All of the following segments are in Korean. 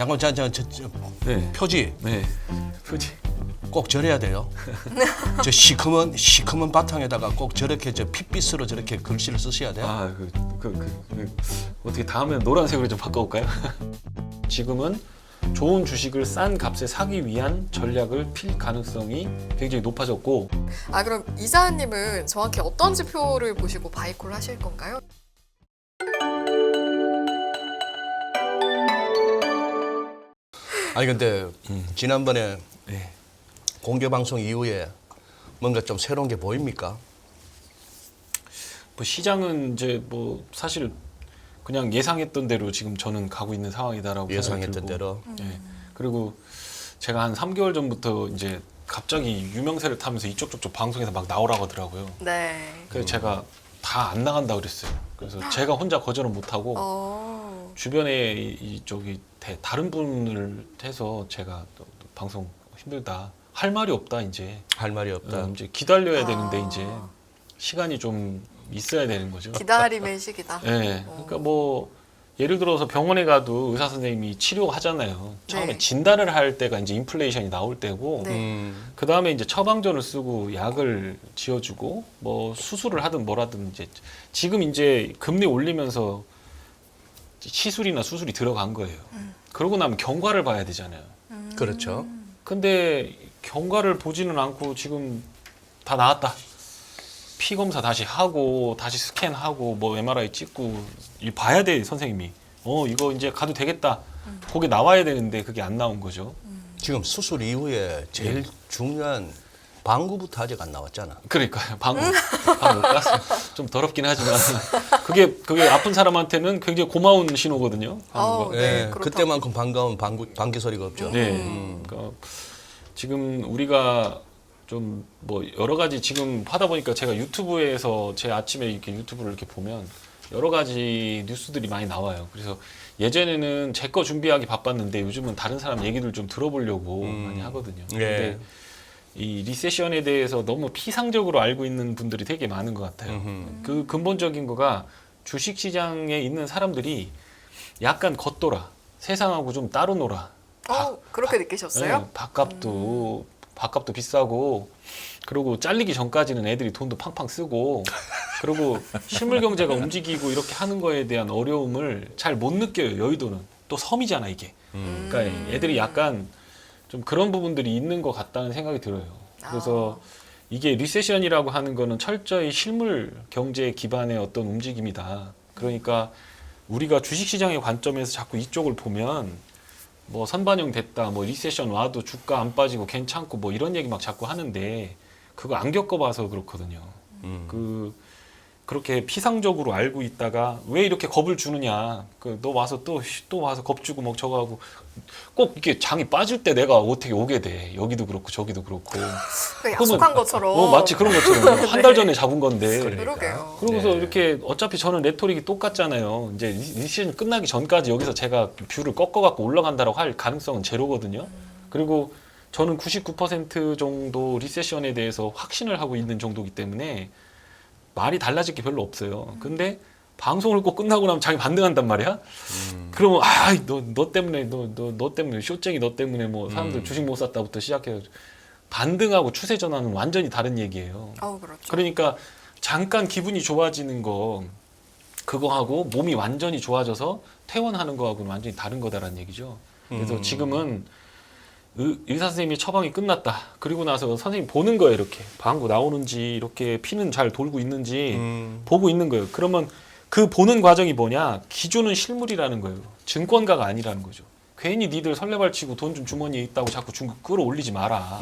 양건 네. 표지 네. 표지. 꼭 절여야 돼요. 저 시커먼 바탕에다가 꼭 저렇게 저 핏빛으로 저렇게 글씨를 쓰셔야 돼요. 아, 어떻게 다음에는 노란색으로 좀 바꿔볼까요? 지금은 좋은 주식을 싼 값에 사기 위한 전략을 필 가능성이 굉장히 높아졌고. 아, 그럼 이사님은 정확히 어떤 지표를 보시고 바이콜 하실 건가요? 아니 근데 지난번에 네. 공개 방송 이후에 뭔가 좀 새로운 게 보입니까? 뭐 시장은 이제 뭐 사실 그냥 예상했던 대로 지금 저는 가고 있는 상황이다라고 예상했던 생각이 들고. 대로. 네. 그리고 제가 한 3개월 전부터 이제 갑자기 유명세를 타면서 이쪽 저쪽 방송에서 막 나오라고 하더라고요. 네. 그래서 제가 다 안 나간다 그랬어요. 그래서 제가 혼자 거절은 못 하고 주변에 이쪽이 다른 분을 해서 제가 또 방송 힘들다, 할 말이 없다 이제. 할 말이 없다. 이제 기다려야 되는데 이제 시간이 좀 있어야 되는 거죠. 기다림의 시기다. 네. 그러니까 뭐 예를 들어서 병원에 가도 의사 선생님이 치료하잖아요. 처음에 네. 진단을 할 때가 이제 인플레이션이 나올 때고, 네. 그 다음에 이제 처방전을 쓰고 약을 지어주고 뭐 수술을 하든 뭐라든 이제 지금 이제 금리 올리면서 시술이나 수술이 들어간 거예요. 그러고 나면 경과를 봐야 되잖아요. 그렇죠. 근데 경과를 보지는 않고 지금 다 나왔다. 피 검사 다시 하고 다시 스캔하고 뭐 MRI 찍고 이 봐야 돼 선생님이. 이거 이제 가도 되겠다. 그게 나와야 되는데 그게 안 나온 거죠. 지금 수술 이후에 제일 중요한 방구부터 아직 안 나왔잖아. 그러니까요. 방금 못 갔어. 좀 더럽긴 하지만 그게 아픈 사람한테는 굉장히 고마운 신호거든요. 방구가. 네, 네, 그렇다고. 그때만큼 반가운 방귀 소리가 없죠. 네. 그러니까 지금 우리가 좀 뭐 여러 가지 지금 하다 보니까 제가 유튜브에서 제 아침에 이렇게 유튜브를 이렇게 보면 여러 가지 뉴스들이 많이 나와요. 그래서 예전에는 제 거 준비하기 바빴는데 요즘은 다른 사람 얘기들 좀 들어보려고 많이 하거든요. 네. 근데 이 리세션에 대해서 너무 피상적으로 알고 있는 분들이 되게 많은 것 같아요. 그 근본적인 거가 주식 시장에 있는 사람들이 약간 겉돌아, 세상하고 좀 따로 놀아. 그렇게 느끼셨어요? 네, 밥값도 비싸고, 그리고 잘리기 전까지는 애들이 돈도 팡팡 쓰고, 그리고 실물 경제가 움직이고 이렇게 하는 거에 대한 어려움을 잘 못 느껴요. 여의도는 또 섬이잖아 이게. 그러니까 애들이 약간 좀 그런 부분들이 있는 것 같다는 생각이 들어요. 그래서 이게 리세션이라고 하는 거는 철저히 실물 경제 기반의 어떤 움직임이다. 그러니까 우리가 주식시장의 관점에서 자꾸 이쪽을 보면 뭐 선반영 됐다, 뭐 리세션 와도 주가 안 빠지고 괜찮고 뭐 이런 얘기 막 자꾸 하는데 그거 안 겪어봐서 그렇거든요. 그렇게 피상적으로 알고 있다가 왜 이렇게 겁을 주느냐. 너 와서 또 와서 겁 주고 뭐 저거 하고 꼭 이게 장이 빠질 때 내가 어떻게 오게 돼. 여기도 그렇고 저기도 그렇고. 약속한 것처럼. 마치 그런 것처럼 한 달 전에 잡은 건데. 그러게요. 그러고서 네. 이렇게 어차피 저는 레토릭이 똑같잖아요. 이제 리세션 끝나기 전까지 여기서 제가 뷰를 꺾어갖고 올라간다고 할 가능성은 제로거든요. 그리고 저는 99% 정도 리세션에 대해서 확신을 하고 있는 정도이기 때문에 말이 달라질 게 별로 없어요. 근데 방송을 꼭 끝나고 나면 자기 반등한단 말이야. 그러면 너 때문에 너 때문에 쇼쟁이 너 때문에 뭐 사람들 주식 못 샀다부터 시작해서 반등하고 추세 전환은 완전히 다른 얘기예요. 그렇죠. 그러니까 잠깐 기분이 좋아지는 거 그거하고 몸이 완전히 좋아져서 퇴원하는 거하고는 완전히 다른 거다라는 얘기죠. 그래서 지금은 의사 선생님이 처방이 끝났다. 그리고 나서 선생님 보는 거예요. 이렇게 방구 나오는지 이렇게 피는 잘 돌고 있는지 보고 있는 거예요. 그러면 그 보는 과정이 뭐냐? 기존은 실물이라는 거예요. 증권가가 아니라는 거죠. 괜히 니들 설레발치고 돈 좀 주머니에 있다고 자꾸 끌어올리지 마라.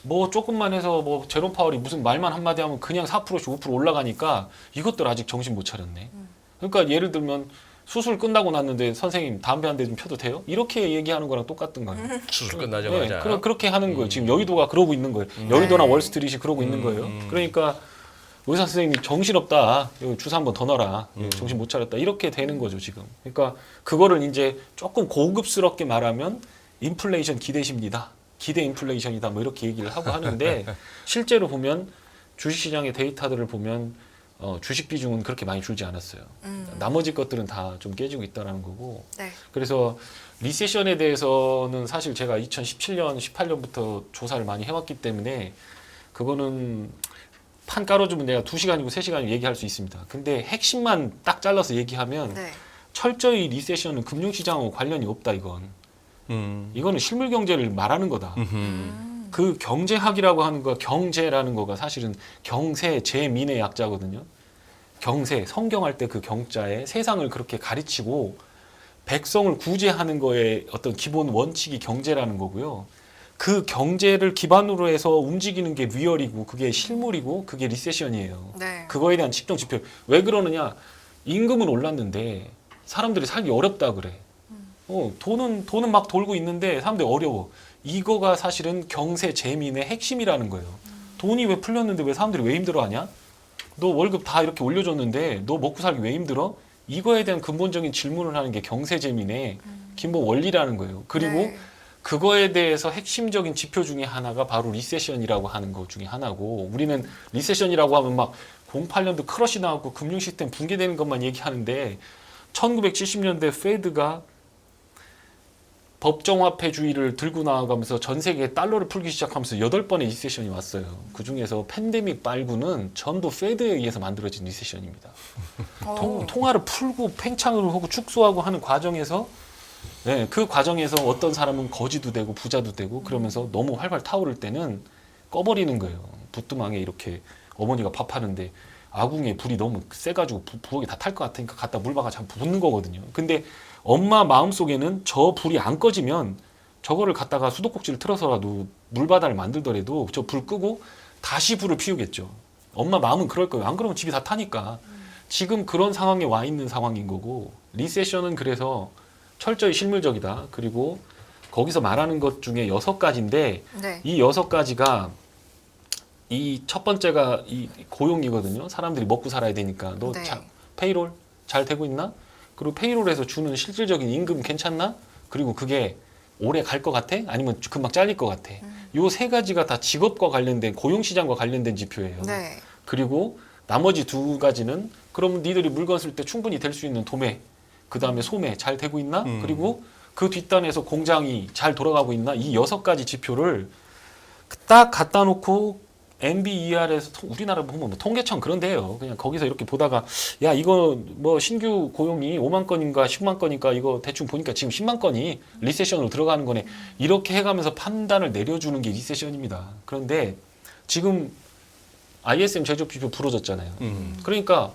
뭐 조금만 해서 뭐 제롬 파월이 무슨 말만 한마디 하면 그냥 4%씩 5% 올라가니까 이것들 아직 정신 못 차렸네. 그러니까 예를 들면 수술 끝나고 났는데 선생님 담배 한 대 좀 펴도 돼요? 이렇게 얘기하는 거랑 똑같은 거예요. 수술 끝나자마자. 그렇게 하는 거예요. 지금 여의도가 그러고 있는 거예요. 여의도나 월스트리트이 그러고 있는 거예요. 그러니까 의사 선생님이 정신없다. 여기 주사 한 번 더 넣어라. 정신 못 차렸다. 이렇게 되는 거죠, 지금. 그러니까 그거를 이제 조금 고급스럽게 말하면 인플레이션 기대십니다. 기대 인플레이션이다. 뭐 이렇게 얘기를 하고 하는데 실제로 보면 주식시장의 데이터들을 보면 주식 비중은 그렇게 많이 줄지 않았어요. 나머지 것들은 다 좀 깨지고 있다라는 거고. 네. 그래서 리세션에 대해서는 사실 제가 2017년, 18년부터 조사를 많이 해왔기 때문에 그거는 판 깔아주면 내가 2시간이고 3시간이고 얘기할 수 있습니다. 근데 핵심만 딱 잘라서 얘기하면 네. 철저히 리세션은 금융시장하고 관련이 없다 이건. 이거는 실물 경제를 말하는 거다. 그 경제학이라고 하는 거, 경제라는 거가 사실은 경세, 재민의 약자거든요. 경세, 성경할 때 그 경자에 세상을 그렇게 가르치고 백성을 구제하는 거에 어떤 기본 원칙이 경제라는 거고요. 그 경제를 기반으로 해서 움직이는 게 리얼이고 그게 실물이고 그게 리세션이에요. 네. 그거에 대한 측정 지표. 왜 그러느냐? 임금은 올랐는데 사람들이 살기 어렵다 그래. 돈은 막 돌고 있는데 사람들이 어려워. 이거가 사실은 경세 재민의 핵심이라는 거예요. 돈이 왜 풀렸는데 왜 사람들이 왜 힘들어하냐? 너 월급 다 이렇게 올려줬는데 너 먹고 살기 왜 힘들어? 이거에 대한 근본적인 질문을 하는 게 경세 재민의 기본 원리라는 거예요. 그리고 네. 그거에 대해서 핵심적인 지표 중에 하나가 바로 리세션이라고 하는 것 중에 하나고, 우리는 리세션이라고 하면 막 08년도 크러시 나왔고 금융 시스템 붕괴되는 것만 얘기하는데 1970년대 페드가 법정화폐주의를 들고 나아가면서 전 세계에 달러를 풀기 시작하면서 8번의 리세션이 왔어요. 그중에서 팬데믹 말고는 전부 페드에 의해서 만들어진 리세션입니다. 통화를 풀고 팽창을 하고 축소하고 하는 과정에서, 네, 그 과정에서 어떤 사람은 거지도 되고 부자도 되고 그러면서 너무 활활 타오를 때는 꺼버리는 거예요. 부뚜망에 이렇게 어머니가 밥하는데 아궁이에 불이 너무 세가지고 부엌에 다 탈 것 같으니까 갖다 물 박아서 붓는 거거든요. 근데 엄마 마음속에는 저 불이 안 꺼지면 저거를 갖다가 수도꼭지를 틀어서라도 물바다를 만들더라도 저 불 끄고 다시 불을 피우겠죠. 엄마 마음은 그럴 거예요. 안 그러면 집이 다 타니까. 지금 그런 상황에 와 있는 상황인 거고, 리세션은 그래서 철저히 실물적이다. 그리고 거기서 말하는 것 중에 6가지인데 네. 이 6가지가, 이 첫 번째가 이 고용이거든요. 사람들이 먹고 살아야 되니까. 너 네. 페이롤 잘 되고 있나? 그리고 페이롤에서 주는 실질적인 임금 괜찮나? 그리고 그게 오래 갈 것 같아? 아니면 금방 잘릴 것 같아? 요 3가지가 다 직업과 관련된, 고용시장과 관련된 지표예요. 네. 그리고 나머지 2가지는 그럼 니들이 물건 쓸 때 충분히 될 수 있는 도매, 그 다음에 소매 잘 되고 있나? 그리고 그 뒷단에서 공장이 잘 돌아가고 있나? 이 6가지 지표를 딱 갖다 놓고 MBER에서 우리나라 보면 뭐 통계청 그런 데요. 그냥 거기서 이렇게 보다가 야 이거 뭐 신규 고용이 5만 건인가 10만 건인가 이거 대충 보니까 지금 10만 건이 리세션으로 들어가는 거네. 이렇게 해가면서 판단을 내려주는 게 리세션입니다. 그런데 지금 ISM 제조업 지표 부러졌잖아요. 그러니까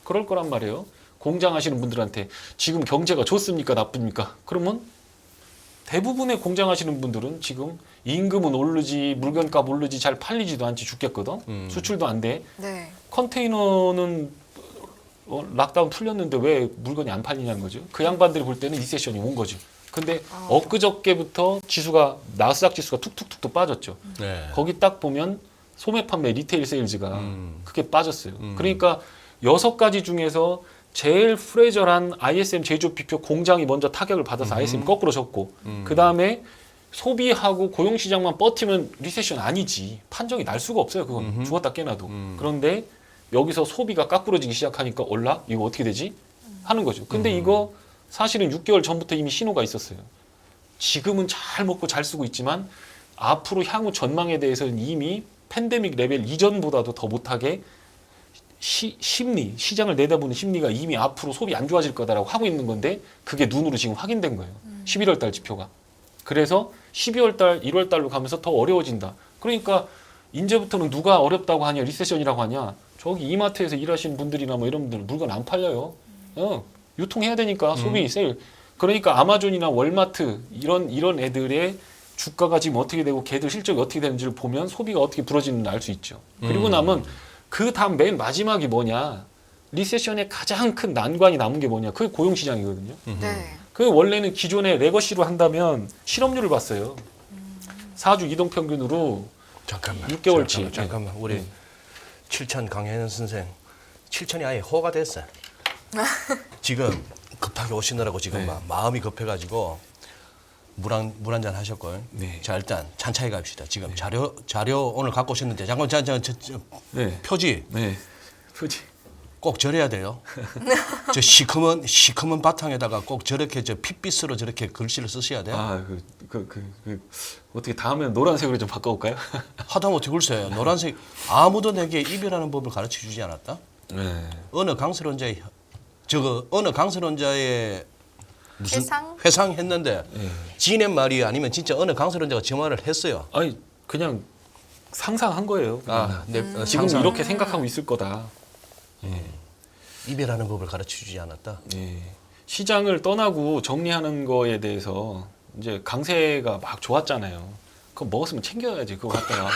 그럴 거란 말이에요. 공장 하시는 분들한테 지금 경제가 좋습니까 나쁩니까? 그러면 대부분의 공장 하시는 분들은 지금 임금은 오르지 물건값 오르지 잘 팔리지도 않지 죽겠거든. 수출도 안 돼. 네. 컨테이너는 락다운 풀렸는데 왜 물건이 안 팔리냐는 거죠. 그 양반들이 볼 때는 리세션이 온 거죠. 근데 엊그저께부터 지수가 나스닥 지수가 툭툭툭 또 빠졌죠. 네. 거기 딱 보면 소매 판매 리테일 세일즈가 그게 빠졌어요. 그러니까 6가지 중에서 제일 프레저한 ISM 제조업 지표 공장이 먼저 타격을 받아서 ISM 거꾸로 졌고, 그 다음에 소비하고 고용시장만 버티면 리세션 아니지. 판정이 날 수가 없어요. 그건 죽었다 깨나도. 그런데 여기서 소비가 깎부러지기 시작하니까 올라? 이거 어떻게 되지? 하는 거죠. 근데 이거 사실은 6개월 전부터 이미 신호가 있었어요. 지금은 잘 먹고 잘 쓰고 있지만 앞으로 향후 전망에 대해서는 이미 팬데믹 레벨 이전보다도 더 못하게 심리, 시장을 내다보는 심리가 이미 앞으로 소비 안 좋아질 거다라고 하고 있는 건데 그게 눈으로 지금 확인된 거예요. 11월 달 지표가. 그래서 12월 달, 1월 달로 가면서 더 어려워진다. 그러니까 이제부터는 누가 어렵다고 하냐, 리세션이라고 하냐. 저기 이마트에서 일하시는 분들이나 뭐 이런 분들 물건 안 팔려요. 유통해야 되니까 소비, 세일. 그러니까 아마존이나 월마트 이런 애들의 주가가 지금 어떻게 되고 걔들 실적이 어떻게 되는지를 보면 소비가 어떻게 부러지는지 알 수 있죠. 그리고 나면 그 다음 맨 마지막이 뭐냐. 리세션의 가장 큰 난관이 남은 게 뭐냐. 그게 고용시장이거든요. 네. 그 원래는 기존에 레거시로 한다면 실업률을 봤어요. 4주 이동평균으로 잠깐만. 6개월치. 잠깐만. 우리 칠천 강혜연 선생. 칠천이 아예 호가 됐어. 지금 급하게 오시느라고 지금 막 마음이 급해가지고 물 한 잔 하셨걸. 네. 자 일단 찬차에 갑시다. 지금 자료 오늘 갖고 오셨는데 잠깐 네. 표지. 네. 표지. 꼭 절여야 돼요. 저 시커먼 바탕에다가 꼭 저렇게 저 핏빛으로 저렇게 글씨를 쓰셔야 돼요. 어떻게 다음에는 노란색으로 좀 바꿔볼까요? 하다못해 글쎄 노란색 아무도 내게 이별하는 법을 가르쳐 주지 않았다. 네. 어느 강스러운 자의 무슨 회상했는데 예. 지낸 말이 아니면 진짜 어느 강스러운 자가 저 말을 했어요. 아니 그냥 상상한 거예요. 그냥. 지금 상상. 이렇게 생각하고 있을 거다. 이별하는 법을 가르쳐 주지 않았다. 예. 시장을 떠나고 정리하는 거에 대해서 이제 강세가 막 좋았잖아요. 그거 먹었으면 챙겨야지 그거 갖다가.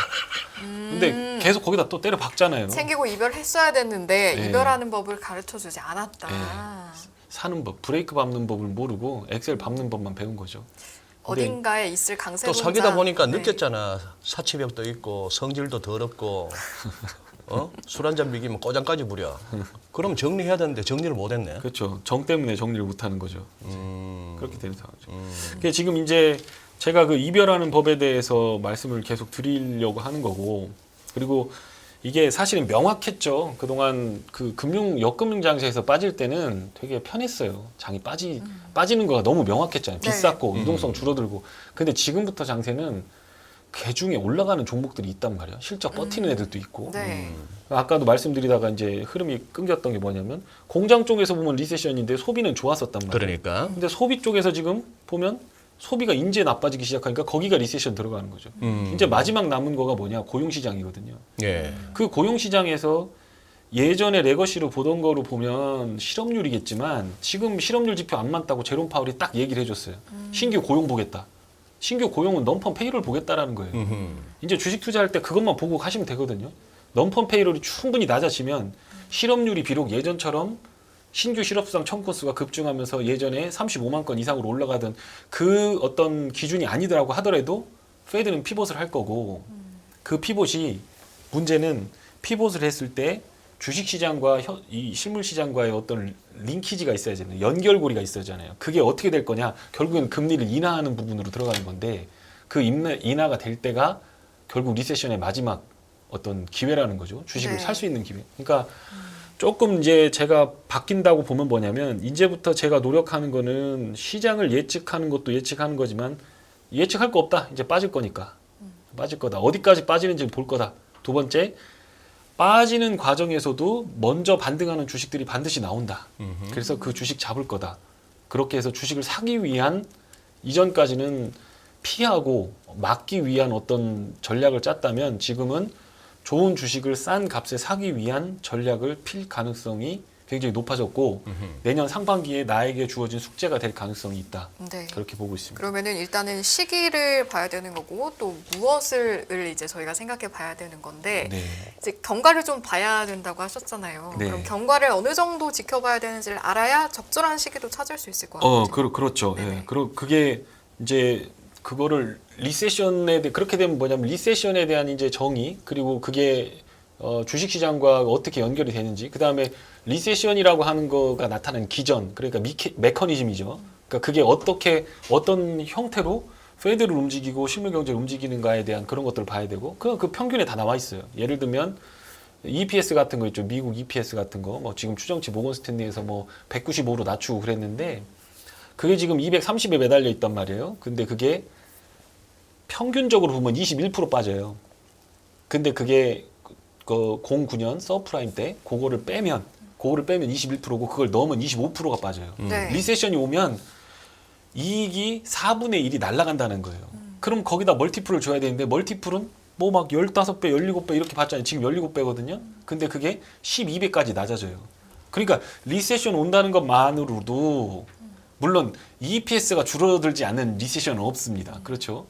근데 계속 거기다 또 때려 박잖아요. 챙기고 이별했어야 됐는데 예. 이별하는 법을 가르쳐주지 않았다. 사는 법, 브레이크 밟는 법을 모르고 엑셀 밟는 법만 배운 거죠. 근데 어딘가에 있을 또 강세론자. 사귀다 보니까 네. 느꼈잖아. 사치벽도 있고 성질도 더럽고 술 한 잔 비기면 꼬장까지 부려. 그럼 정리해야 되는데 정리를 못했네. 그렇죠. 정 때문에 정리를 못하는 거죠. 그렇게 되는 상황이죠. 그게 지금 이제 제가 그 이별하는 법에 대해서 말씀을 계속 드리려고 하는 거고, 그리고 이게 사실은 명확했죠. 그동안 그 역금융 장세에서 빠질 때는 되게 편했어요. 장이 빠지는 거가 너무 명확했잖아요. 네. 비쌌고 유동성 줄어들고. 근데 지금부터 장세는 그 중에 올라가는 종목들이 있단 말이야. 실적 버티는 애들도 있고. 네. 아까도 말씀드리다가 이제 흐름이 끊겼던 게 뭐냐면 공장 쪽에서 보면 리세션인데 소비는 좋았었단 말이에요. 그러니까 근데 소비 쪽에서 지금 보면 소비가 이제 나빠지기 시작하니까 거기가 리세션 들어가는 거죠. 이제 마지막 남은 거가 뭐냐? 고용시장이거든요. 예. 그 고용시장에서 예전에 레거시로 보던 거로 보면 실업률이겠지만 지금 실업률 지표 안 맞다고 제롬 파월이 딱 얘기를 해줬어요. 신규 고용 보겠다. 신규 고용은 넘펀 페이롤 보겠다라는 거예요. 이제 주식 투자할 때 그것만 보고 가시면 되거든요. 넘펀 페이롤이 충분히 낮아지면 실업률이 비록 예전처럼 신규 실업수당 청구 건수가 급증하면서 예전에 35만 건 이상으로 올라가던 그 어떤 기준이 아니더라고 하더라도 페드는 피봇을 할 거고 그 피봇이 문제는 피봇을 했을 때 주식시장과 이 실물시장과의 어떤 링키지가 있어야 되는 연결고리가 있어야 하잖아요. 그게 어떻게 될 거냐? 결국엔 금리를 인하하는 부분으로 들어가는 건데 그 인하가 될 때가 결국 리세션의 마지막 어떤 기회라는 거죠. 주식을 네. 살 수 있는 기회. 그러니까 조금 이제 제가 바뀐다고 보면 뭐냐면 이제부터 제가 노력하는 거는 시장을 예측하는 것도 예측하는 거지만 예측할 거 없다. 이제 빠질 거니까. 빠질 거다. 어디까지 빠지는지 볼 거다. 두 번째, 빠지는 과정에서도 먼저 반등하는 주식들이 반드시 나온다. 그래서 그 주식 잡을 거다. 그렇게 해서 주식을 사기 위한 이전까지는 피하고 막기 위한 어떤 전략을 짰다면 지금은 좋은 주식을 싼 값에 사기 위한 전략을 필 가능성이 굉장히 높아졌고 내년 상반기에 나에게 주어진 숙제가 될 가능성이 있다. 네. 그렇게 보고 있습니다. 그러면은 일단은 시기를 봐야 되는 거고 또 무엇을 이제 저희가 생각해 봐야 되는 건데 네. 이제 경과를 좀 봐야 된다고 하셨잖아요. 네. 그럼 경과를 어느 정도 지켜봐야 되는지를 알아야 적절한 시기도 찾을 수 있을 것 같아요. 그렇죠. 네네. 예. 그리고 그게 이제 그거를 그렇게 되면 뭐냐면 리세션에 대한 이제 정의 그리고 그게 주식시장과 어떻게 연결이 되는지 그 다음에 리세션이라고 하는 거가 나타나는 기전 그러니까 메커니즘이죠. 그러니까 그게 어떤 형태로 페드를 움직이고 실물 경제를 움직이는가에 대한 그런 것들을 봐야 되고 그 평균에 다 나와 있어요. 예를 들면 EPS 같은 거 있죠. 미국 EPS 같은 거 뭐 지금 추정치 모건 스탠리에서 뭐 195로 낮추고 그랬는데 그게 지금 230에 매달려 있단 말이에요. 근데 그게 평균적으로 보면 21% 빠져요. 근데 그게 그 09년 서프라임 때 그거를 빼면 21%고 그걸 넣으면 25%가 빠져요. 네. 리세션이 오면 이익이 4분의 1이 날아간다는 거예요. 그럼 거기다 멀티플을 줘야 되는데 멀티플은 뭐 막 15배, 17배 이렇게 받잖아요. 지금 17배거든요. 근데 그게 12배까지 낮아져요. 그러니까 리세션 온다는 것만으로도 물론 EPS가 줄어들지 않는 리세션은 없습니다. 그렇죠?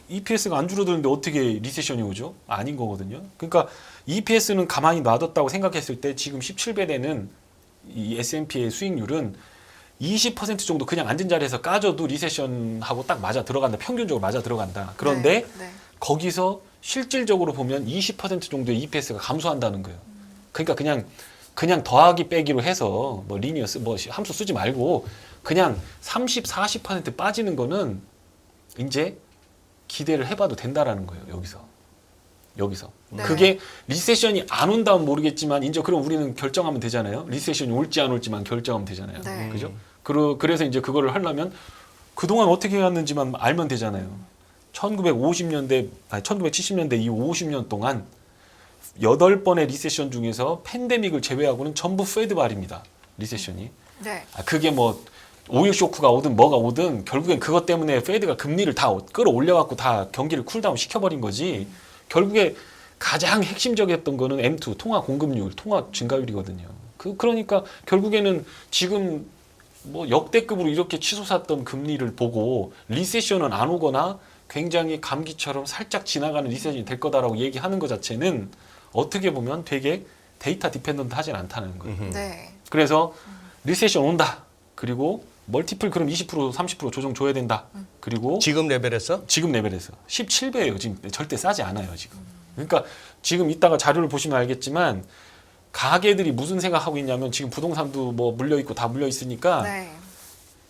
EPS가 안 줄어드는데 어떻게 리세션이 오죠? 아닌 거거든요. 그러니까 EPS는 가만히 놔뒀다고 생각했을 때 지금 17배 되는 이 S&P의 수익률은 20% 정도 그냥 앉은 자리에서 까져도 리세션하고 딱 맞아 들어간다. 평균적으로 맞아 들어간다. 그런데 네. 거기서 실질적으로 보면 20% 정도의 EPS가 감소한다는 거예요. 그러니까 그냥 더하기 빼기로 해서 뭐 리니어 뭐 함수 쓰지 말고 그냥 30, 40% 빠지는 거는 이제 기대를 해봐도 된다라는 거예요. 여기서 여기서. 네. 그게 리세션이 안 온다면 모르겠지만 이제 그럼 우리는 결정하면 되잖아요. 리세션이 올지 안 올지만 결정하면 되잖아요. 네. 그죠? 그래서 이제 그거를 하려면 그동안 어떻게 해왔는지만 알면 되잖아요. 1970년대 이후 50년 동안 8번의 리세션 중에서 팬데믹을 제외하고는 전부 페드 발입니다. 리세션이. 네. 그게 뭐 오일 쇼크가 오든 뭐가 오든 결국엔 그것 때문에 페드가 금리를 다 끌어올려갖고 다 경기를 쿨다운 시켜버린 거지. 결국에 가장 핵심적이었던 거는 M2 통화 공급률, 통화 증가율이거든요. 그러니까 결국에는 지금 뭐 역대급으로 이렇게 치솟았던 금리를 보고 리세션은 안 오거나 굉장히 감기처럼 살짝 지나가는 리세션이 될 거다라고 얘기하는 것 자체는 어떻게 보면 되게 데이터 디펜던트 하진 않다는 거예요. 네. 그래서 리세션 온다. 그리고 멀티플 그럼 20% 30% 조정 줘야 된다. 그리고 지금 레벨에서 지금 레벨에서 17배예요. 지금 절대 싸지 않아요. 지금. 그러니까 지금 이따가 자료를 보시면 알겠지만 가게들이 무슨 생각하고 있냐면 지금 부동산도 뭐 물려 있고 다 물려 있으니까 네.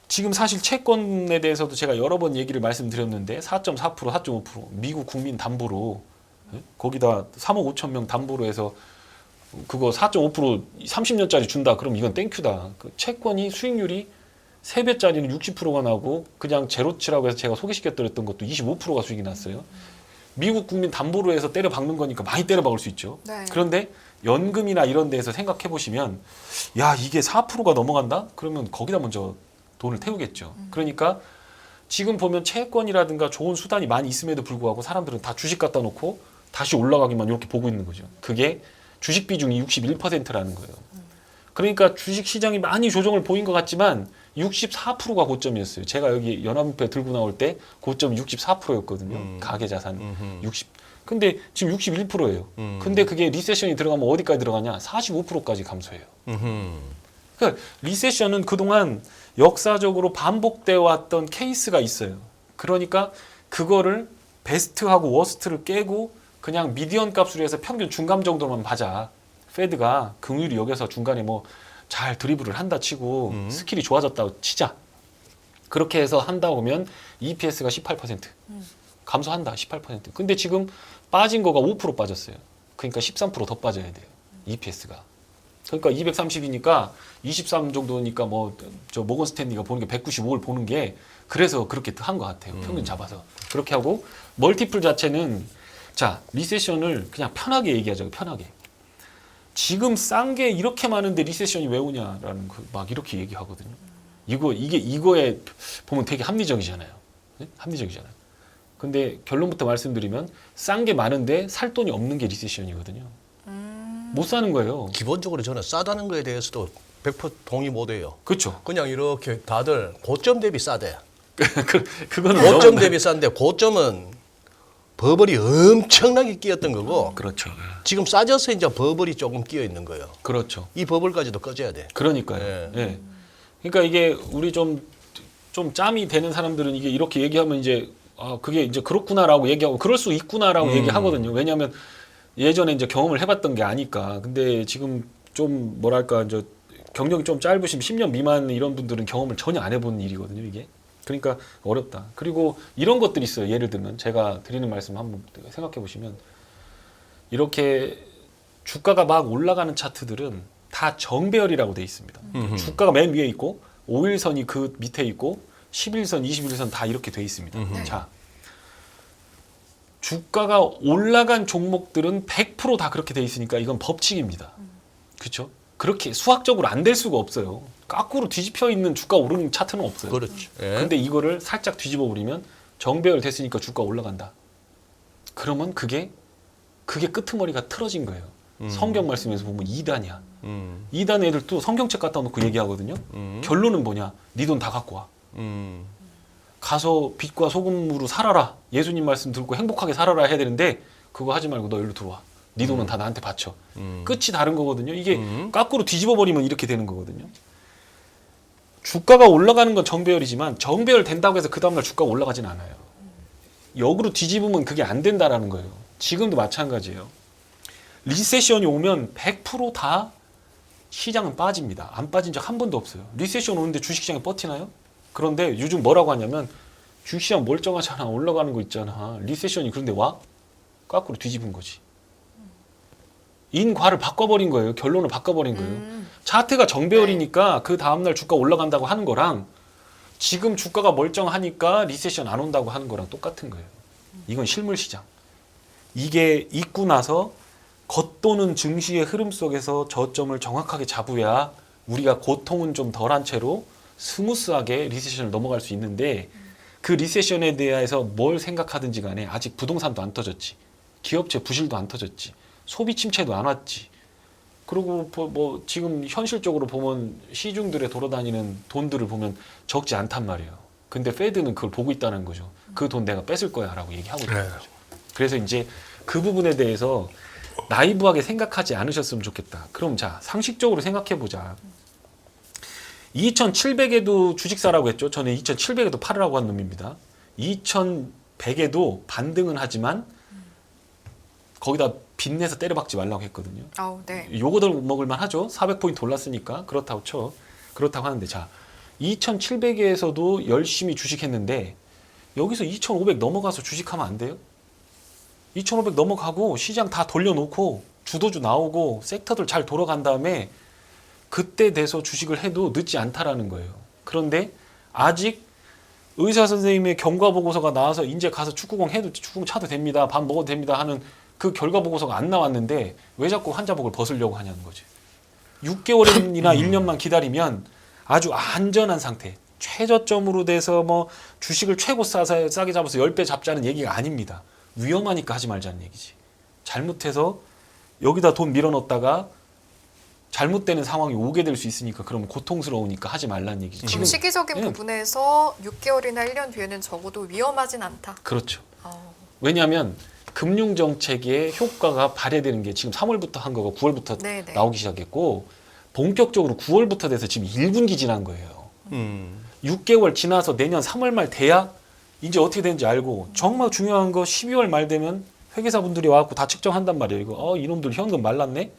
지금 사실 채권에 대해서도 제가 여러 번 얘기를 말씀드렸는데 4.4% 4.5% 미국 국민 담보로 거기다 3억 5천 명 담보로 해서 그거 4.5% 30년짜리 준다. 그럼 이건 땡큐다. 그 채권이 수익률이 3배짜리는 60%가 나고 그냥 제로치라고 해서 제가 소개시켜드렸던 것도 25%가 수익이 났어요. 미국 국민 담보로 해서 때려 박는 거니까 많이 때려 박을 수 있죠. 네. 그런데 연금이나 이런 데에서 생각해 보시면 야 이게 4%가 넘어간다? 그러면 거기다 먼저 돈을 태우겠죠. 그러니까 지금 보면 채권이라든가 좋은 수단이 많이 있음에도 불구하고 사람들은 다 주식 갖다 놓고 다시 올라가기만 이렇게 보고 있는 거죠. 그게 주식 비중이 61%라는 거예요. 그러니까 주식 시장이 많이 조정을 보인 것 같지만 64%가 고점이었어요. 제가 여기 연합뉴스에 들고 나올 때 고점이 64%였거든요. 가계 자산 60. 근데 지금 61%예요. 근데 그게 리세션이 들어가면 어디까지 들어가냐? 45%까지 감소해요. 그러니까 리세션은 그동안 역사적으로 반복되어 왔던 케이스가 있어요. 그러니까 그거를 베스트하고 워스트를 깨고 그냥 미디언 값으로 해서 평균 중간 정도만 봐자. 페드가 긍휼히 여겨서 중간에 뭐 잘 드리블을 한다 치고 스킬이 좋아졌다고 치자. 그렇게 해서 한다 보면 EPS가 18%. 감소한다. 18%. 근데 지금 빠진 거가 5% 빠졌어요. 그러니까 13% 더 빠져야 돼요. EPS가. 그러니까 230이니까 23 정도니까 뭐 저 모건 스탠리가 보는 게 195를 보는 게 그래서 그렇게 한 것 같아요. 평균 잡아서. 그렇게 하고 멀티플 자체는 자 리세션을 그냥 편하게 얘기하자고 편하게. 지금 싼 게 이렇게 많은데 리세션이 왜 오냐라는 막 이렇게 얘기하거든요. 이거에 보면 되게 합리적이잖아요. 네? 합리적이잖아요. 근데 결론부터 말씀드리면 싼 게 많은데 살 돈이 없는 게 리세션이거든요. 못 사는 거예요. 기본적으로 저는 싸다는 거에 대해서도 100% 동의 못해요. 그렇죠. 그냥 이렇게 다들 고점 대비 싸대. 그거는 고점 너무- 대비 싼데 고점은 버블이 엄청나게 끼었던 거고 그렇죠. 지금 싸져서 이제 버블이 조금 끼어 있는 거예요. 그렇죠. 이 버블까지도 꺼져야 돼. 그러니까요. 예. 예. 그러니까 이게 우리 좀 짬이 되는 사람들은 이게 이렇게 얘기하면 이제 그게 이제 그렇구나라고 얘기하고 그럴 수 있구나라고 얘기하거든요. 왜냐하면 예전에 이제 경험을 해봤던 게 아니까. 근데 지금 좀 뭐랄까 이제 경력이 좀 짧으신 10년 미만 이런 분들은 경험을 전혀 안 해본 일이거든요. 이게. 그러니까 어렵다. 그리고 이런 것들이 있어요. 예를 들면 제가 드리는 말씀 한번 생각해 보시면 이렇게 주가가 막 올라가는 차트들은 다 정배열이라고 돼 있습니다. 주가가 맨 위에 있고 5일선이 그 밑에 있고 11선, 21선 다 이렇게 돼 있습니다. 자, 주가가 올라간 종목들은 100% 다 그렇게 돼 있으니까 이건 법칙입니다. 그렇죠? 그렇게 수학적으로 안 될 수가 없어요. 거꾸로 뒤집혀 있는 주가 오르는 차트는 없어요. 그렇죠. 예. 근데 이거를 살짝 뒤집어 버리면 정배열 됐으니까 주가 올라간다. 그러면 그게 끄트머리가 틀어진 거예요. 성경 말씀에서 보면 2단이야. 2단 애들도 성경책 갖다 놓고 얘기하거든요. 결론은 뭐냐? 네 돈 다 갖고 와. 가서 빛과 소금으로 살아라. 예수님 말씀 듣고 행복하게 살아라 해야 되는데 그거 하지 말고 너 여기로 들어와. 네 돈은 다 나한테 바쳐. 끝이 다른 거거든요. 이게 거꾸로 뒤집어 버리면 이렇게 되는 거거든요. 주가가 올라가는 건 정배열이지만 정배열 된다고 해서 그 다음날 주가가 올라가진 않아요. 역으로 뒤집으면 그게 안 된다라는 거예요. 지금도 마찬가지예요. 리세션이 오면 100% 시장은 빠집니다. 안 빠진 적 한 번도 없어요. 리세션 오는데 주식시장이 버티나요? 그런데 요즘 뭐라고 하냐면 주식시장 멀쩡하잖아. 올라가는 거 있잖아. 리세션이 그런데 와? 거꾸로 뒤집은 거지. 인과를 바꿔버린 거예요. 결론을 바꿔버린 거예요. 차트가 정배열이니까 그 다음날 주가 올라간다고 하는 거랑 지금 주가가 멀쩡하니까 리세션 안 온다고 하는 거랑 똑같은 거예요. 이건 실물 시장. 이게 있고 나서 겉도는 증시의 흐름 속에서 저점을 정확하게 잡아야 우리가 고통은 좀 덜한 채로 스무스하게 리세션을 넘어갈 수 있는데 그 리세션에 대해서 뭘 생각하든지 간에 아직 부동산도 안 터졌지. 기업체 부실도 안 터졌지. 소비 침체도 안 왔지. 그리고 뭐 지금 현실적으로 보면 시중들에 돌아다니는 돈들을 보면 적지 않단 말이에요. 근데 페드는 그걸 보고 있다는 거죠. 그 돈 내가 뺏을 거야 라고 얘기하고 있는 거죠. 그래서 이제 그 부분에 대해서 나이브하게 생각하지 않으셨으면 좋겠다. 그럼 자, 상식적으로 생각해 보자. 2700에도 주식사라고 했죠. 저는 2700에도 팔으라고 한 놈입니다. 2100에도 반등은 하지만 거기다 빚내서 때려박지 말라고 했거든요. 네. 요거들 먹을만 하죠. 400포인트 올랐으니까 그렇다고 쳐. 그렇다고 하는데 자, 2700에서도 열심히 주식했는데 여기서 2500 넘어가서 주식하면 안 돼요? 2500 넘어가고 시장 다 돌려놓고 주도주 나오고 섹터들 잘 돌아간 다음에 그때 돼서 주식을 해도 늦지 않다라는 거예요. 그런데 아직 의사 선생님의 경과 보고서가 나와서 이제 가서 축구공 해도 축구공 차도 됩니다. 밥 먹어도 됩니다 하는 그 결과 보고서가 안 나왔는데 왜 자꾸 환자복을 벗으려고 하냐는 거지. 6개월이나 1년만 기다리면 아주 안전한 상태, 최저점으로 돼서 뭐 주식을 최고 싸게 잡아서 10배 잡자는 얘기가 아닙니다. 위험하니까 하지 말자는 얘기지. 잘못해서 여기다 돈 밀어넣었다가 잘못되는 상황이 오게 될 수 있으니까 그러면 고통스러우니까 하지 말라는 얘기지. 지금 시기적인 부분에서 6개월이나 1년 뒤에는 적어도 위험하진 않다. 그렇죠. 왜냐하면 금융정책의 효과가 발휘되는 게 지금 3월부터 한 거가 9월부터 네네. 나오기 시작했고 본격적으로 9월부터 돼서 지금 1분기 지난 거예요. 6개월 지나서 내년 3월 말 돼야 이제 어떻게 되는지 알고 정말 중요한 거 12월 말 되면 회계사분들이 와갖고 다 측정한단 말이에요. 이거 이놈들 현금 말랐네?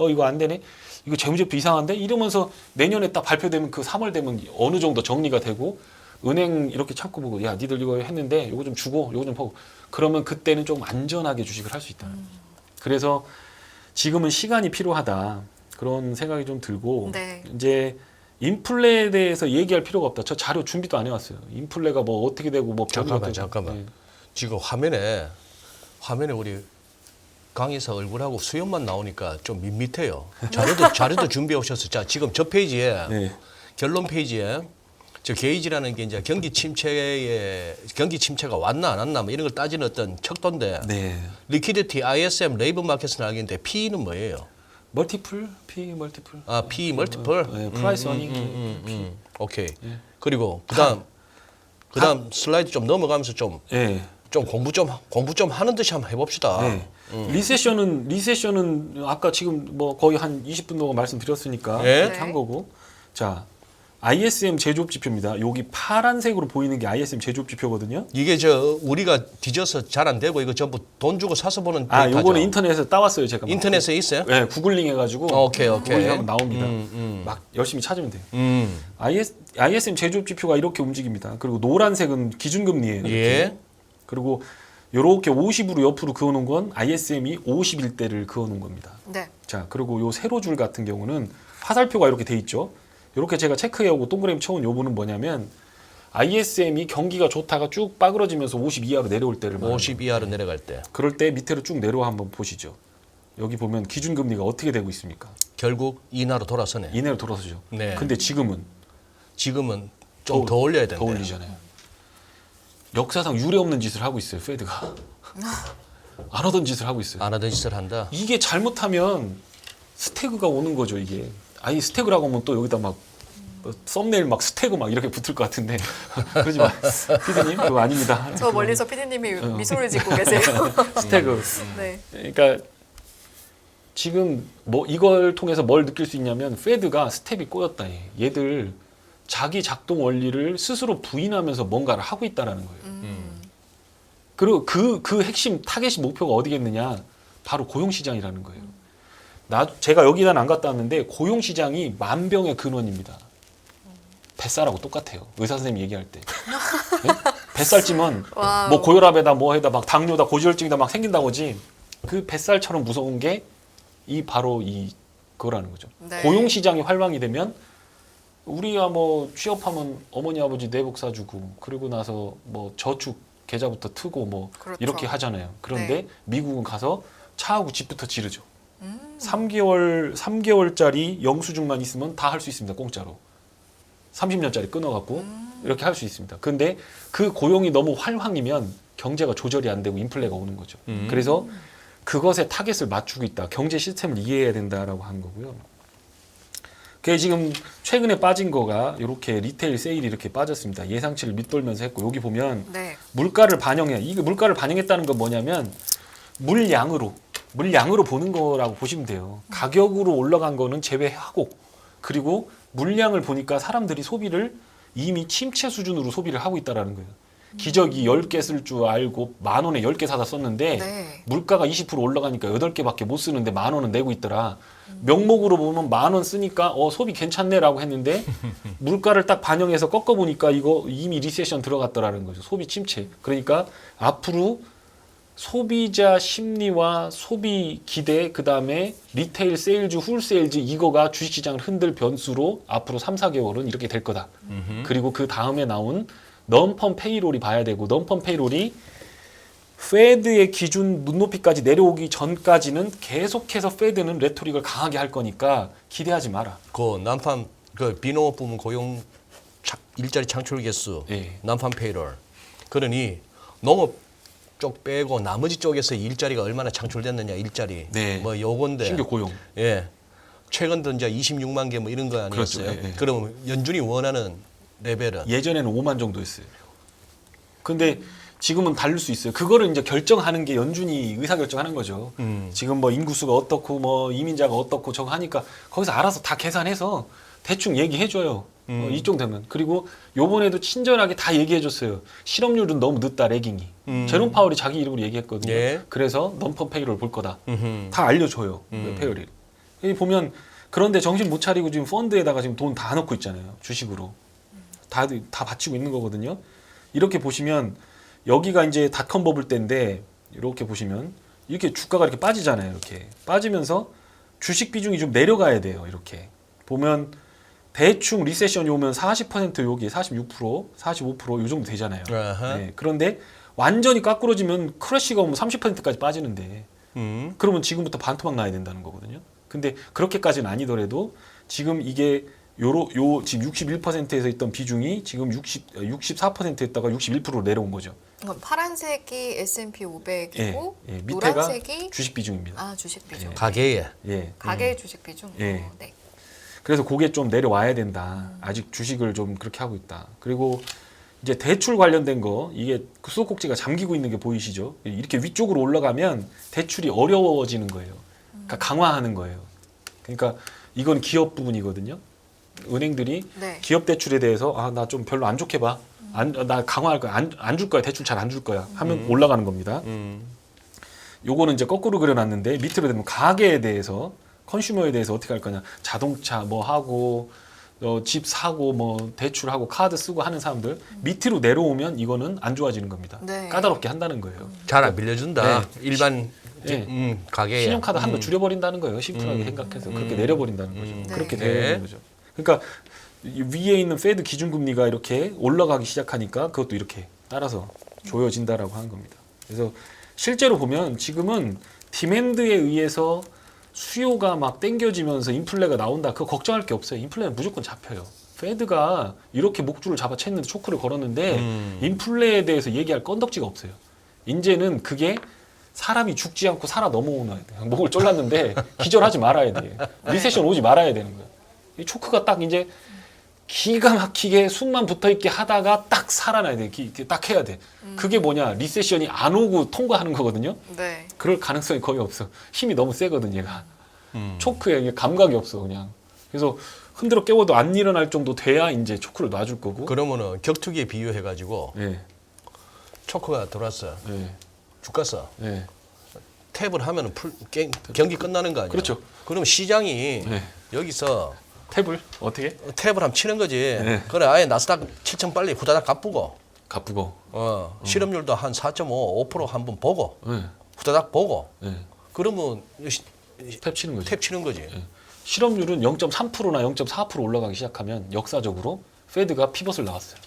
이거 안 되네? 이거 재무제표 이상한데? 이러면서 내년에 딱 발표되면 그 3월 되면 어느 정도 정리가 되고 은행 이렇게 찾고 보고 야 니들 이거 했는데 이거 좀 주고 이거 좀 하고 그러면 그때는 좀 안전하게 주식을 할 수 있다는 거죠. 그래서 지금은 시간이 필요하다 그런 생각이 좀 들고 네. 이제 인플레에 대해서 얘기할 필요가 없다. 저 자료 준비도 안 해왔어요. 인플레가 뭐 어떻게 되고 뭐 잠깐만. 네. 지금 화면에 우리 강의사 얼굴하고 수염만 나오니까 좀 밋밋해요. 자료도 준비해 오셨어요. 자, 지금 저 페이지에 네. 결론 페이지에 저 게이지라는 게 이제 경기 침체가 왔나 안 왔나 뭐 이런 걸 따지는 어떤 척도인데 네. 리퀴디티, ISM, 레이버 마켓은 알겠는데 P는 뭐예요? 멀티플, P 멀티플. P 멀티플. 네, 프라이스 어닝. 오케이. 예. 그리고 그다음 슬라이드 좀 넘어가면서 좀 네. 공부 좀 하는 듯이 한번 해봅시다. 네. 리세션은 아까 지금 뭐 거의 한 20분 동안 말씀드렸으니까 네. 이렇게 한 거고. 자, ISM 제조업 지표입니다. 여기 파란색으로 보이는 게 ISM 제조업 지표거든요. 이게 저 우리가 뒤져서 잘 안 되고 이거 전부 돈 주고 사서 보는 데이터죠. 요거는 인터넷에서 따왔어요, 제가. 인터넷에 있어요? 네, 구글링 해가지고. 오케이. 하면 나옵니다. 막 열심히 찾으면 돼요. ISM 제조업 지표가 이렇게 움직입니다. 그리고 노란색은 기준금리예요. 이렇게. 예. 그리고 이렇게 50으로 옆으로 그어놓은 건 ISM이 51대를 그어놓은 겁니다. 네. 자, 그리고 요 세로줄 같은 경우는 화살표가 이렇게 돼 있죠. 이렇게 제가 체크해오고 동그라미 쳐온 요거는 뭐냐면 ISM이 경기가 좋다가 쭉 빠그러지면서 50 이하로 내려올 때를 말합니다. 50 이하로 내려갈 때. 그럴 때 밑으로 쭉 내려와 한번 보시죠. 여기 보면 기준금리가 어떻게 되고 있습니까? 결국 인하로 돌아서네. 이내로 돌아서죠. 네. 근데 지금은 좀 더 올려야 된대. 더 올리잖아요. 역사상 유례 없는 짓을 하고 있어요, 페드가. 안 하던 짓을 하고 있어요. 안 하던 짓을 한다. 이게 잘못하면 스태그가 오는 거죠, 이게. 아니 스태그라고 하면 또 여기다 막 썸네일 막 스태그 막 이렇게 붙을 것 같은데 그러지 마. 피디님 그거 아닙니다. 저 멀리서 피디님이 미소를 짓고 계세요. 스태그. 네. 그러니까 지금 뭐 이걸 통해서 뭘 느낄 수 있냐면 페드가 스텝이 꼬였다. 얘들 자기 작동 원리를 스스로 부인하면서 뭔가를 하고 있다라는 거예요. 그리고 그 핵심 타겟이 목표가 어디겠느냐? 바로 고용 시장이라는 거예요. 제가 여기다 안 갔다 왔는데 고용 시장이 만병의 근원입니다. 뱃살하고 똑같아요. 의사 선생님이 얘기할 때. 네? 뱃살 찌면 와우. 뭐 고혈압에다 뭐에다 막 당뇨다 고지혈증이다 막 생긴다고지. 그 뱃살처럼 무서운 게 이 바로 이 그거라는 거죠. 네. 고용 시장이 활황이 되면 우리가 뭐 취업하면 어머니 아버지 내복 사주고 그러고 나서 뭐 저축 계좌부터 트고 뭐 그렇죠. 이렇게 하잖아요. 그런데 네. 미국은 가서 차하고 집부터 지르죠. 3개월짜리 영수증만 있으면 다 할 수 있습니다. 공짜로. 30년짜리 끊어갖고 이렇게 할 수 있습니다. 근데 그 고용이 너무 활황이면 경제가 조절이 안 되고 인플레가 오는 거죠. 그래서 그것에 타겟을 맞추고 있다. 경제 시스템을 이해해야 된다라고 하는 거고요. 그게 지금 최근에 빠진 거가 이렇게 리테일 세일이 이렇게 빠졌습니다. 예상치를 밑돌면서 했고 여기 보면 네. 물가를 반영해. 이게 물가를 반영했다는 건 뭐냐면 물량으로 보는 거라고 보시면 돼요. 가격으로 올라간 거는 제외하고 그리고 물량을 보니까 사람들이 소비를 이미 침체 수준으로 소비를 하고 있다라는 거예요. 기저귀 10개 쓸 줄 알고 10,000원에 10개 사다 썼는데 네. 물가가 20% 올라가니까 8개밖에 못 쓰는데 10,000원은 내고 있더라. 명목으로 보면 10,000원 쓰니까 소비 괜찮네라고 했는데 물가를 딱 반영해서 꺾어보니까 이거 이미 리세션 들어갔더라는 거죠. 소비 침체. 그러니까 앞으로 소비자 심리와 소비 기대 그다음에 리테일 세일즈 훌세일즈 이거가 주식시장을 흔들 변수로 앞으로 3, 4개월은 이렇게 될 거다. 그리고 그 다음에 나온 넘펌 페이롤이 봐야 되고 넘펌 페이롤이 페드의 기준 눈높이까지 내려오기 전까지는 계속해서 페드는 레토릭을 강하게 할 거니까 기대하지 마라. 그 난판 그 비농업 부문 고용 일자리 창출 개수, 예. 난판 페이롤. 그러니 농업 쪽 빼고 나머지 쪽에서 일자리가 얼마나 창출됐느냐 일자리. 네. 뭐 요건데. 신규 고용. 예. 최근 이제 26만 개 뭐 이런 거 아니었어요? 그렇죠. 예, 예. 그러면 연준이 원하는 레벨은 예전에는 5만 정도였어요. 근데 지금은 다를 수 있어요. 그거를 이제 결정하는 게 연준이 의사결정하는 거죠. 지금 뭐 인구수가 어떻고 뭐 이민자가 어떻고 저거 하니까 거기서 알아서 다 계산해서 대충 얘기해줘요. 이쪽 되면. 그리고 요번에도 친절하게 다 얘기해줬어요. 실업률은 너무 늦다 레깅이. 제롬 파월이 자기 이름으로 얘기했거든요. 예. 그래서 넘펌 페이롤 볼 거다. 다 알려줘요. 페이롤이. 여기 보면 그런데 정신 못 차리고 지금 펀드에다가 지금 돈 다 넣고 있잖아요. 주식으로. 다 바치고 있는 거거든요. 이렇게 보시면 여기가 이제 닷컴 버블 때인데 이렇게 보시면 이렇게 주가가 이렇게 빠지잖아요. 이렇게 빠지면서 주식 비중이 좀 내려가야 돼요. 이렇게 보면 대충 리세션이 오면 40% 여기 46%, 45%이 정도 되잖아요. 아하. 네, 그런데 완전히 ቃ꾸러지면 크래시가 오면 30%까지 빠지는데 그러면 지금부터 반토막 나야 된다는 거거든요. 근데 그렇게까지는 아니더라도 지금 이게 요 지금 61%에서 있던 비중이 지금 64%였다가 61%로 내려온 거죠. 그럼 파란색이 S&P 500이고 예, 밑에가 노란색이 주식 비중입니다. 주식 비중. 가계에. 예. 가계 주식 비중. 예. 네. 그래서 그게 좀 내려와야 된다. 아직 주식을 좀 그렇게 하고 있다. 그리고 이제 대출 관련된 거 이게 수도꼭지가 잠기고 있는 게 보이시죠? 이렇게 위쪽으로 올라가면 대출이 어려워지는 거예요. 그러니까 강화하는 거예요. 그러니까 이건 기업 부분이거든요. 은행들이 네. 기업 대출에 대해서 나 좀 별로 안 좋게 봐. 나 강화할 거야. 안 줄 거야. 대출 잘 안 줄 거야. 하면 올라가는 겁니다. 요거는 이제 거꾸로 그려놨는데 밑으로 되면 가계에 대해서 컨슈머에 대해서 어떻게 할 거냐. 자동차 뭐 하고 집 사고 뭐 대출하고 카드 쓰고 하는 사람들 밑으로 내려오면 이거는 안 좋아지는 겁니다. 네. 까다롭게 한다는 거예요. 잘 안 빌려준다. 네. 일반 네. 가게에. 신용카드 한도 줄여버린다는 거예요. 심플하게 생각해서 그렇게 내려버린다는 거죠. 네. 그렇게 네. 되는 거죠. 그러니까 위에 있는 페드 기준금리가 이렇게 올라가기 시작하니까 그것도 이렇게 따라서 조여진다라고 하는 겁니다. 그래서 실제로 보면 지금은 디맨드에 의해서 수요가 막 땡겨지면서 인플레가 나온다. 그거 걱정할 게 없어요. 인플레는 무조건 잡혀요. 페드가 이렇게 목줄을 잡아챘는데 초크를 걸었는데 인플레에 대해서 얘기할 건덕지가 없어요. 이제는 그게 사람이 죽지 않고 살아 넘어오는 거예요. 목을 졸랐는데 기절하지 말아야 돼. 리세션 오지 말아야 되는 거예요. 이 초크가 딱 이제 기가 막히게 숨만 붙어있게 하다가 딱 살아나야 돼. 딱 해야 돼. 그게 뭐냐. 리세션이 안 오고 통과하는 거거든요. 네. 그럴 가능성이 거의 없어. 힘이 너무 세거든 얘가. 초크에 이게 감각이 없어 그냥. 그래서 흔들어 깨워도 안 일어날 정도 돼야 이제 초크를 놔줄 거고. 그러면은 격투기에 비유해가지고 예. 초크가 들어왔어. 예. 죽갔어. 예. 탭을 하면은 경기 끝나는 거 아니야? 그렇죠. 그럼 시장이 네. 여기서 탭을 어떻게? 탭을 한번 치는 거지. 네. 그래 아예 나스닥 7천 빨리 후다닥 갚고 가쁘고. 실업률도 한 4.5, 5% 한번 보고 네. 후다닥 보고 네. 그러면 탭 치는 거죠. 탭 치는 거지. 네. 실업률은 0.3%나 0.4% 올라가기 시작하면 역사적으로 페드가 피벗을 나왔어요.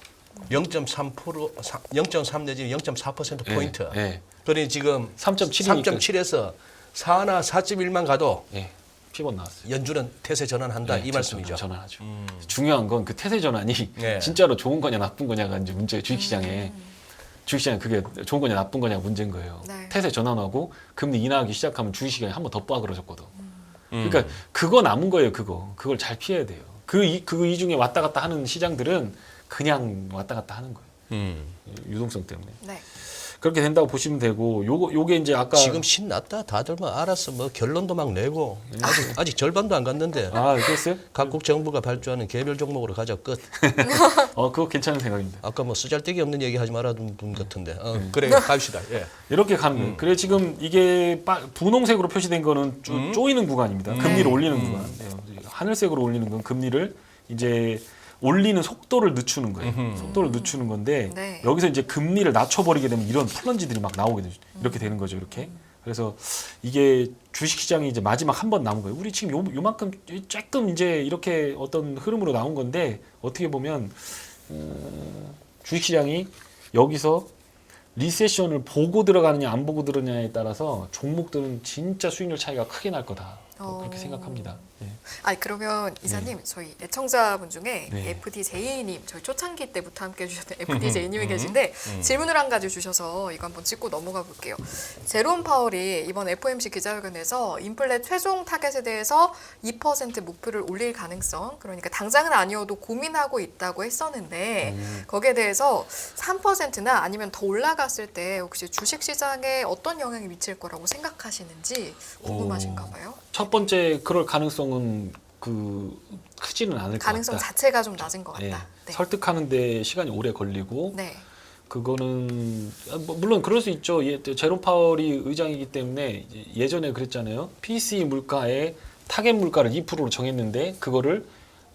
0.3%, 0.3 내지 0.4% 포인트. 네. 그러니 지금 3.7이니까. 3.7에서 4나 4.1만 가도 네. 피벗 나왔어요. 연준은 태세 전환한다 네, 이 말씀이죠. 전환하죠. 중요한 건 그 태세 전환이 네. 진짜로 좋은 거냐 나쁜 거냐가 이제 문제예요. 주식시장에. 주식시장에 그게 좋은 거냐 나쁜 거냐가 문제인 거예요. 네. 태세 전환하고 금리 인하하기 시작하면 주식시장이 한 번 더 빠그러졌거든. 그러니까 그거 남은 거예요. 그걸 잘 피해야 돼요. 그 이 중에 왔다 갔다 하는 시장들은 그냥 왔다 갔다 하는 거예요. 유동성 때문에. 네. 그렇게 된다고 보시면 되고 요게 이제 아까 지금 신났다. 다들 뭐 알았어. 뭐 결론도 막 내고 아직 절반도 안 갔는데 그랬어요? 각국 정부가 발주하는 개별 종목으로 가자 끝. 그거 괜찮은 생각입니다. 아까 뭐 쓰잘데기 없는 얘기 하지 말아둔 분 같은데. 그래 갑시다. 예. 이렇게 가는 거예요. 그래 지금 이게 분홍색으로 표시된 거는 쪼이는 구간입니다. 금리를 올리는 구간. 네. 하늘색으로 올리는 건 금리를 이제 올리는 속도를 늦추는 거예요. 속도를 늦추는 건데 네. 여기서 이제 금리를 낮춰버리게 되면 이런 플런지들이 막 나오게 되죠. 이렇게 되는 거죠. 이렇게. 그래서 이게 주식시장이 이제 마지막 한 번 남은 거예요. 우리 지금 요만큼 조금 이제 이렇게 어떤 흐름으로 나온 건데 어떻게 보면 주식시장이 여기서 리세션을 보고 들어가느냐 안 보고 들어가느냐에 따라서 종목들은 진짜 수익률 차이가 크게 날 거다. 그렇게 생각합니다. 네. 아니 그러면 이사님 저희 애청자분 중에 네. FDJ님 저희 초창기 때부터 함께 해주셨던 FDJ님이 계신데 질문을 한 가지 주셔서 이거 한번 짚고 넘어가 볼게요. 제롬 파월이 이번 FOMC 기자회견에서 인플레 최종 타겟에 대해서 2% 목표를 올릴 가능성 그러니까 당장은 아니어도 고민하고 있다고 했었는데 거기에 대해서 3%나 아니면 더 올라갔을 때 혹시 주식시장에 어떤 영향이 미칠 거라고 생각하시는지 궁금하신가 봐요. 첫 번째 그럴 가능성은 크지는 않을 것 가능성 같다. 자체가 좀 낮은 것 같다. 네. 네. 설득하는데 시간이 오래 걸리고 네. 그거는 물론 그럴 수 있죠. 제롬 파월이 의장이기 때문에 예전에 그랬잖아요. PCE 물가에 타겟 물가를 2%로 정했는데 그거를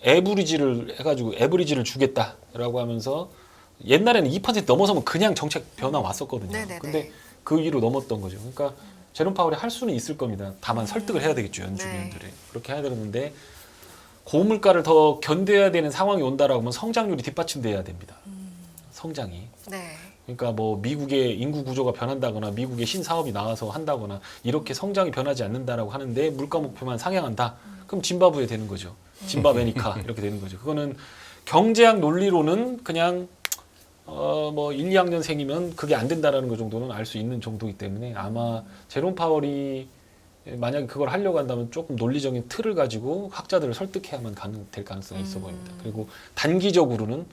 에브리지를 해가지고 에브리지를 주겠다라고 하면서 옛날에는 2% 넘어서면 그냥 정책 변화 왔었거든요. 네네네. 근데 그 위로 넘었던 거죠. 그러니까 제롬 파월이 할 수는 있을 겁니다. 다만 설득을 해야 되겠죠. 연준위원들이. 그렇게 해야 되는데 고물가를 더 견뎌야 되는 상황이 온다라고 하면 성장률이 뒷받침돼야 됩니다. 성장이. 네. 그러니까 뭐 미국의 인구 구조가 변한다거나 미국의 신사업이 나와서 한다거나 이렇게 성장이 변하지 않는다라고 하는데 물가 목표만 상향한다. 그럼 짐바브웨 되는 거죠. 짐바베니카 이렇게 되는 거죠. 그거는 경제학 논리로는 그냥 뭐 1, 2학년생이면 그게 안 된다라는 거 정도는 알 수 있는 정도이기 때문에 아마 제롬 파월이 만약에 그걸 하려고 한다면 조금 논리적인 틀을 가지고 학자들을 설득해야만 될 가능성이 있어 보입니다. 그리고 단기적으로는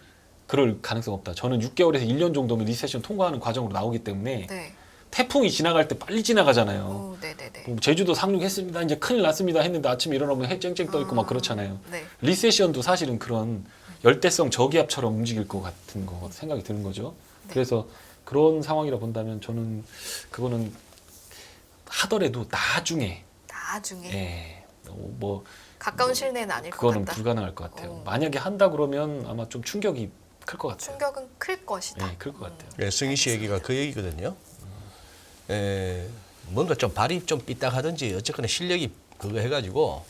그럴 가능성 없다. 저는 6개월에서 1년 정도면 리세션 통과하는 과정으로 나오기 때문에 네. 태풍이 지나갈 때 빨리 지나가잖아요. 오, 네네네. 뭐 제주도 상륙했습니다. 이제 큰일 났습니다 했는데 아침에 일어나면 해 쨍쨍 떠 있고 막 그렇잖아요. 네. 리세션도 사실은 그런 열대성 저기압처럼 움직일 것 같은 거 생각이 드는 거죠. 네. 그래서 그런 상황이라 본다면 저는 그거는 하더라도 나중에 뭐 가까운 실내는 아닐 것 그거는 같다. 불가능할 것 같아요. 오. 만약에 한다 그러면 아마 좀 충격이 클 것 같아요. 충격은 클 것이다. 네, 클 것 같아요. 예, 승희 씨 얘기가 그 얘기거든요. 뭔가 좀 발이 좀 삐딱하든지 어쨌거나 실력이 그거 해가지고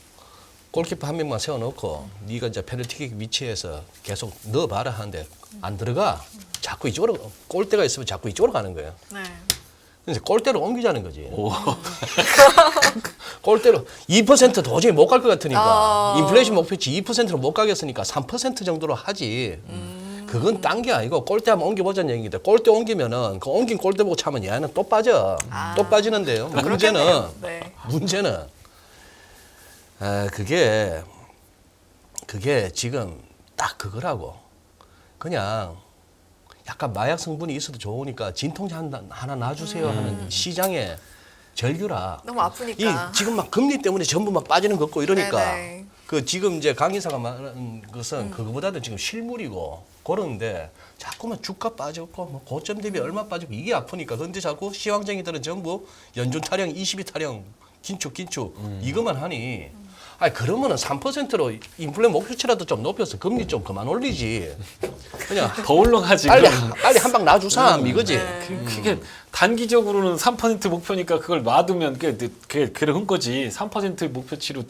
골키퍼 한 명만 세워놓고 네가 이제 페널티킥 위치에서 계속 넣어봐라 하는데 안 들어가. 자꾸 이쪽으로 골대가 있으면 자꾸 이쪽으로 가는 거예요. 네. 그래서 골대로 옮기자는 거지. 골대로 2% 도저히 못 갈 것 같으니까 인플레이션 목표치 2%로 못 가겠으니까 3% 정도로 하지. 그건 딴 게 아니고 골대 한번 옮겨보자는 얘기인데 골대 옮기면은 그 옮긴 골대 보고 차면 얘는 또 빠져. 또 빠지는데요. 네. 문제는 그게 지금 딱 그거라고. 그냥 약간 마약 성분이 있어도 좋으니까 진통제 하나 놔주세요 하는 시장의 절규라. 너무 아프니까. 이 지금 막 금리 때문에 전부 막 빠지는 것 같고 이러니까 네네. 그 지금 이제 강 이사가 말하는 것은 그거보다도 지금 실물이고 그런데 자꾸만 주가 빠졌고 뭐 고점 대비 얼마 빠지고 이게 아프니까 근데 자꾸 시황쟁이들은 전부 연준 타령 22 타령 긴축 이것만 하니 아니 그러면은 3%로 인플레 목표치라도 좀 높여서 금리 좀 그만 올리지. 그냥 더 올라가지. 빨리 그러면. 빨리 한 방 놔주사 이거지. 그게 단기적으로는 3% 목표니까 그걸 놔두면 그게 그런 거지. 3% 목표치로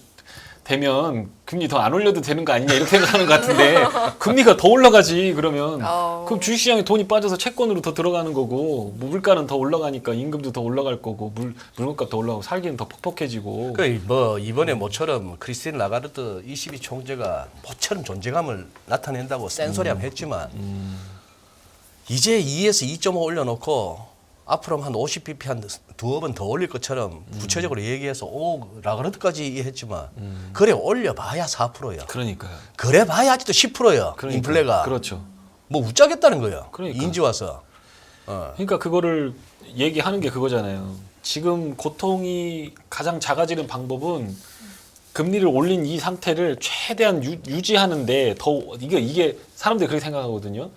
되면 금리 더 안 올려도 되는 거 아니냐 이렇게 생각하는 것 같은데 금리가 더 올라가지 그러면 그럼 주식시장에 돈이 빠져서 채권으로 더 들어가는 거고 뭐 물가는 더 올라가니까 임금도 더 올라갈 거고 물건값 더 올라가고 살기는 더 퍽퍽해지고 뭐 이번에 모처럼 크리스틴 라가르드 ECB 총재가 모처럼 존재감을 나타낸다고 센소리하면 했지만 이제 2에서 2.5 올려놓고 앞으로 한 50bp 한 두어 번 더 올릴 것처럼 구체적으로 얘기해서 라가르드까지 했지만 그래 올려봐야 4%야. 그러니까요. 그래 봐야 아직도 10%야. 그러니까. 인플레가. 그렇죠. 뭐 웃자겠다는 거야. 그러니까. 인지 와서. 그러니까 그거를 얘기하는 게 그거잖아요. 지금 고통이 가장 작아지는 방법은 금리를 올린 이 상태를 최대한 유지하는데 더 이게 사람들이 그렇게 생각하거든요.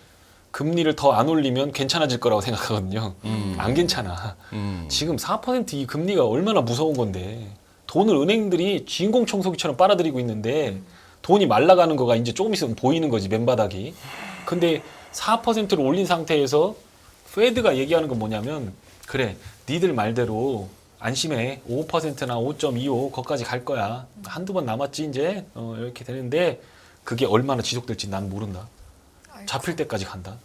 금리를 더 안 올리면 괜찮아질 거라고 생각하거든요. 안 괜찮아. 지금 4%이 금리가 얼마나 무서운 건데 돈을 은행들이 주인공 청소기처럼 빨아들이고 있는데 돈이 말라가는 거가 이제 조금 있으면 보이는 거지 맨바닥이. 근데 4%를 올린 상태에서 페드가 얘기하는 건 뭐냐면 그래 니들 말대로 안심해 5%나 5.25 거기까지 갈 거야. 한두 번 남았지 이제 이렇게 되는데 그게 얼마나 지속될지 난 모른다. 잡힐 때까지 간다.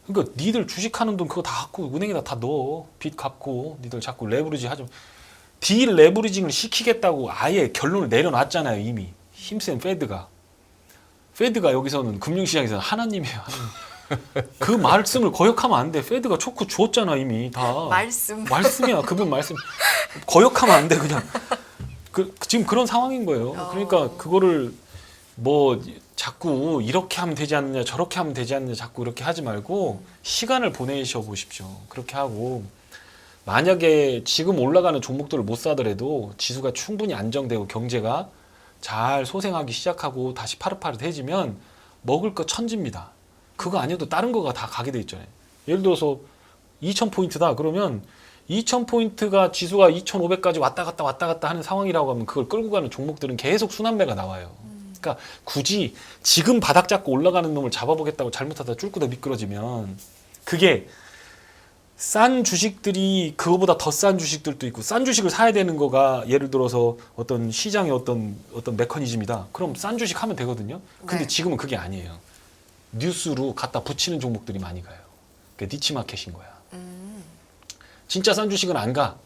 그러니까 니들 주식하는 돈 그거 다 갖고 은행에다 다 넣어. 빚 갚고 니들 자꾸 레버리지 하죠. 딜 레버리징을 시키겠다고 아예 결론을 내려놨잖아요. 이미. 힘센 페드가. 페드가 여기서는 금융시장에서는 하나님이에요. 하나님. 그 말씀을 거역하면 안 돼. 페드가 초크 주었잖아 이미 다. 말씀이야. 그분 말씀. 거역하면 안 돼 그냥. 지금 그런 상황인 거예요. 그러니까 그거를 뭐 자꾸 이렇게 하면 되지 않느냐 저렇게 하면 되지 않느냐 자꾸 이렇게 하지 말고 시간을 보내셔 보십시오. 그렇게 하고 만약에 지금 올라가는 종목들을 못 사더라도 지수가 충분히 안정되고 경제가 잘 소생하기 시작하고 다시 파릇파릇해지면 먹을 거 천지입니다. 그거 아니어도 다른 거가 다 가게 돼 있잖아요. 예를 들어서 2000포인트다 그러면 2000포인트가 지수가 2500까지 왔다 갔다 하는 상황이라고 하면 그걸 끌고 가는 종목들은 계속 순환매가 나와요. 그러니까 굳이 지금 바닥 잡고 올라가는 놈을 잡아보겠다고 잘못하다 쫄꾸다 미끄러지면 그게 싼 주식들이 그거보다 더 싼 주식들도 있고 싼 주식을 사야 되는 거가 예를 들어서 어떤 시장의 어떤 메커니즘이다. 그럼 싼 주식 하면 되거든요. 근데 네. 지금은 그게 아니에요. 뉴스로 갖다 붙이는 종목들이 많이 가요. 그게 니치 마켓인 거야. 진짜 싼 주식은 안 가.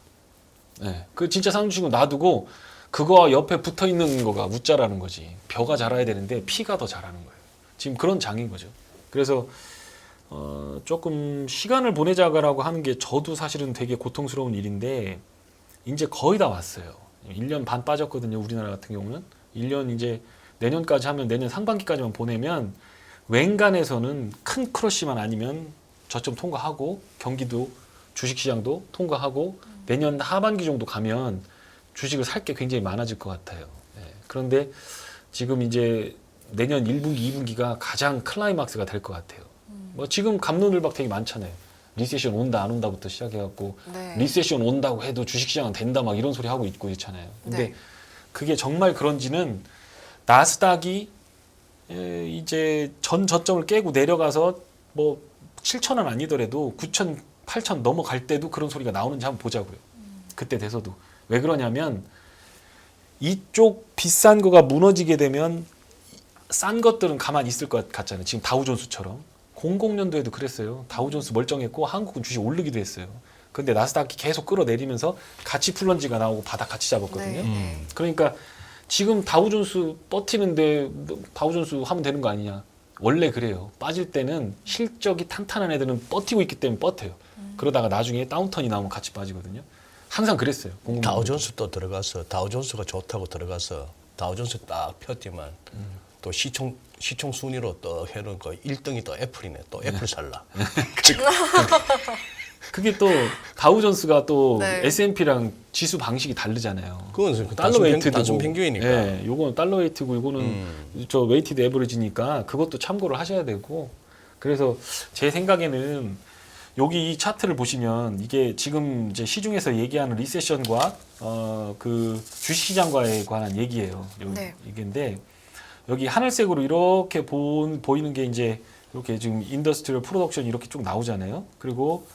네. 그 진짜 싼 주식은 놔두고 그거와 옆에 붙어 있는 거가 우짜라는 거지. 벼가 자라야 되는데 피가 더 자라는 거예요. 지금 그런 장인 거죠. 그래서 조금 시간을 보내자라고 하는 게 저도 사실은 되게 고통스러운 일인데 이제 거의 다 왔어요. 1년 반 빠졌거든요. 우리나라 같은 경우는 1년 이제 내년까지 하면 내년 상반기까지만 보내면 웬간에서는 큰 크러쉬만 아니면 저점 통과하고 경기도 주식시장도 통과하고 내년 하반기 정도 가면 주식을 살 게 굉장히 많아질 것 같아요. 네. 그런데 지금 이제 내년 1분기, 2분기가 가장 클라이막스가 될 것 같아요. 뭐 지금 갑론을박 되게 많잖아요. 리세션 온다 안 온다부터 시작해갖고 네. 리세션 온다고 해도 주식시장은 된다 막 이런 소리 하고 있고 있잖아요. 근데 네. 그게 그게 정말 그런지는 나스닥이 이제 전 저점을 깨고 내려가서 뭐 7,000원 아니더라도 9,000, 8,000 넘어갈 때도 그런 소리가 나오는지 한번 보자고요. 그때 돼서도. 왜 그러냐면 이쪽 비싼 거가 무너지게 되면 싼 것들은 가만히 있을 것 같잖아요. 지금 다우존스처럼. 00년도에도 그랬어요. 다우존스 멀쩡했고 한국은 주식 오르기도 했어요. 근데 나스닥이 계속 끌어내리면서 같이 플런지가 나오고 바닥 같이 잡았거든요. 네. 그러니까 지금 다우존스 버티는데 다우존스 하면 되는 거 아니냐. 원래 그래요. 빠질 때는 실적이 탄탄한 애들은 버티고 있기 때문에 버텨요. 그러다가 나중에 다운턴이 나오면 같이 빠지거든요. 항상 그랬어요. 다우존스 또 들어가서 다우존스가 좋다고 들어가서 다우존스 딱 폈지만 또 시총 순위로 또 해놓은 거 1등이 또 애플이네. 또 애플 살라. 그게 또 다우존스가 또 네. S&P랑 지수 방식이 다르잖아요. 그건 달러 웨이트고 단순 평균이니까. 예, 요거는 달러 웨이트고 요거는 저 웨이티드 에버리지니까 그것도 참고를 하셔야 되고. 그래서 제 생각에는 여기 이 차트를 보시면 이게 지금 이제 시중에서 얘기하는 리세션과 그 주식시장과에 관한 얘기예요. 네. 이게인데 여기 하늘색으로 이렇게 보이는 게 이제 이렇게 지금 인더스트리얼 프로덕션이 이렇게 쭉 나오잖아요. 그리고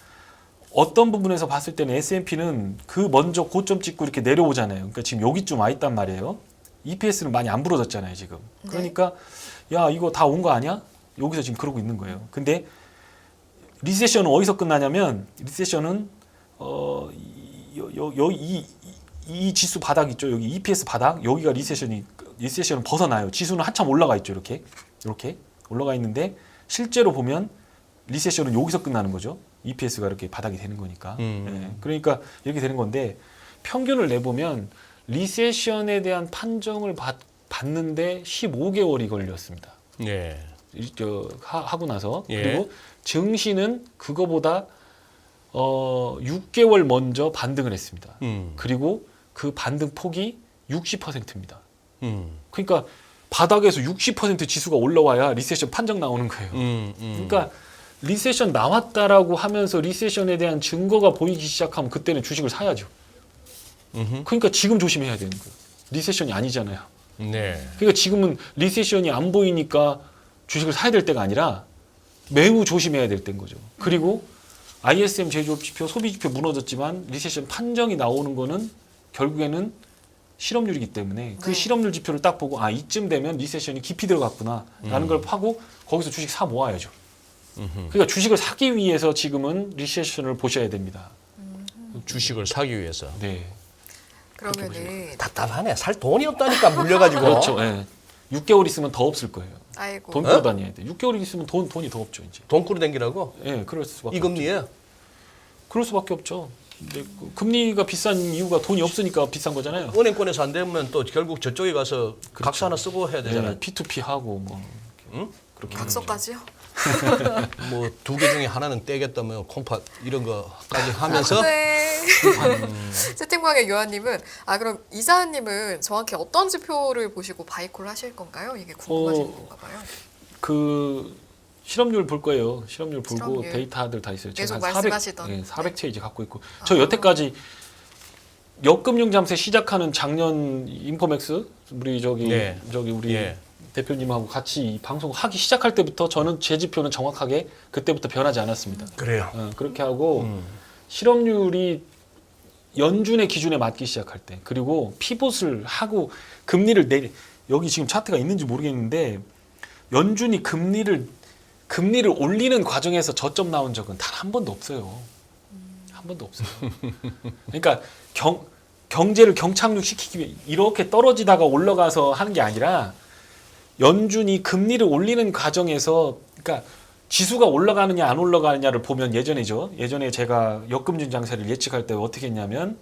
어떤 부분에서 봤을 때는 S&P는 그 먼저 고점 찍고 이렇게 내려오잖아요. 그러니까 지금 여기쯤 와 있단 말이에요. EPS는 많이 안 부러졌잖아요, 지금. 네. 그러니까 야, 이거 다 온 거 아니야? 여기서 지금 그러고 있는 거예요. 근데 리세션은 어디서 끝나냐면 리세션은 이 지수 바닥 있죠. 여기 EPS 바닥. 여기가 리세션은 벗어나요. 지수는 한참 올라가 있죠. 이렇게 올라가 있는데 실제로 보면 리세션은 여기서 끝나는 거죠. EPS가 이렇게 바닥이 되는 거니까. 예, 그러니까 이렇게 되는 건데 평균을 내보면 리세션에 대한 판정을 받는데 15개월이 걸렸습니다. 예. 하고 나서 예. 그리고 증시는 그거보다 6개월 먼저 반등을 했습니다. 그리고 그 반등 폭이 60%입니다. 그러니까 바닥에서 60% 지수가 올라와야 리세션 판정 나오는 거예요. 그러니까 리세션 나왔다라고 하면서 리세션에 대한 증거가 보이기 시작하면 그때는 주식을 사야죠. 그러니까 지금 조심해야 되는 거예요. 리세션이 아니잖아요. 네. 그러니까 지금은 리세션이 안 보이니까 주식을 사야 될 때가 아니라 매우 조심해야 될 때인 거죠. 그리고 ISM 제조업 지표, 소비 지표 무너졌지만 리세션 판정이 나오는 거는 결국에는 실업률이기 때문에 그 네. 실업률 지표를 딱 보고 아 이쯤 되면 리세션이 깊이 들어갔구나라는 걸 파고 거기서 주식 사 모아야죠. 그러니까 주식을 사기 위해서 지금은 리세션을 보셔야 됩니다. 주식을 사기 위해서. 네, 그러면은 답답하네. 살 돈이 없다니까 물려가지고. 그렇죠. 예. 6개월 있으면 더 없을 거예요. 아이고. 돈 끌어다녀야 돼. 6개월 있으면 돈이 더 없죠 이제. 돈 끌어당기라고? 예, 그럴 수밖에 이 금리에? 그럴 수밖에 없죠. 근데 그 금리가 비싼 이유가 돈이 없으니까 비싼 거잖아요. 은행권에서 안 되면 또 결국 저쪽에 가서 각서 하나 쓰고 해야 되잖아요. 네, P2P 하고 뭐 응? 그렇게 각서까지요? 뭐 2개 중에 하나는 떼겠다면 콤파 이런 거까지 하면서 네. 채팅방의 요한님은 그럼 이사님은 정확히 어떤 지표를 보시고 바이콜 하실 건가요? 이게 궁금하신 건가 봐요. 그 실업률 볼 거예요. 실업률 보고 실업률. 데이터들 다 있어요. 계속 제가 한 말씀하시던. 400채 이제 갖고 있고 저 여태까지 역금융 잠세 시작하는 작년 인포맥스 우리 네. 우리 예. 대표님하고 같이 이 방송 하기 시작할 때부터 저는 제 지표는 정확하게 그때부터 변하지 않았습니다. 그래요. 그렇게 하고 실업률이 연준의 기준에 맞기 시작할 때 그리고 피봇을 하고 금리를 여기 지금 차트가 있는지 모르겠는데 연준이 금리를 올리는 과정에서 저점 나온 적은 단 한 번도 없어요. 한 번도 없어요. 그러니까 경제를 경착륙시키기 위해 이렇게 떨어지다가 올라가서 하는 게 아니라 연준이 금리를 올리는 과정에서 그러니까 지수가 올라가느냐 안 올라가느냐를 보면 예전에 제가 역금융 장세를 예측할 때 어떻게 했냐면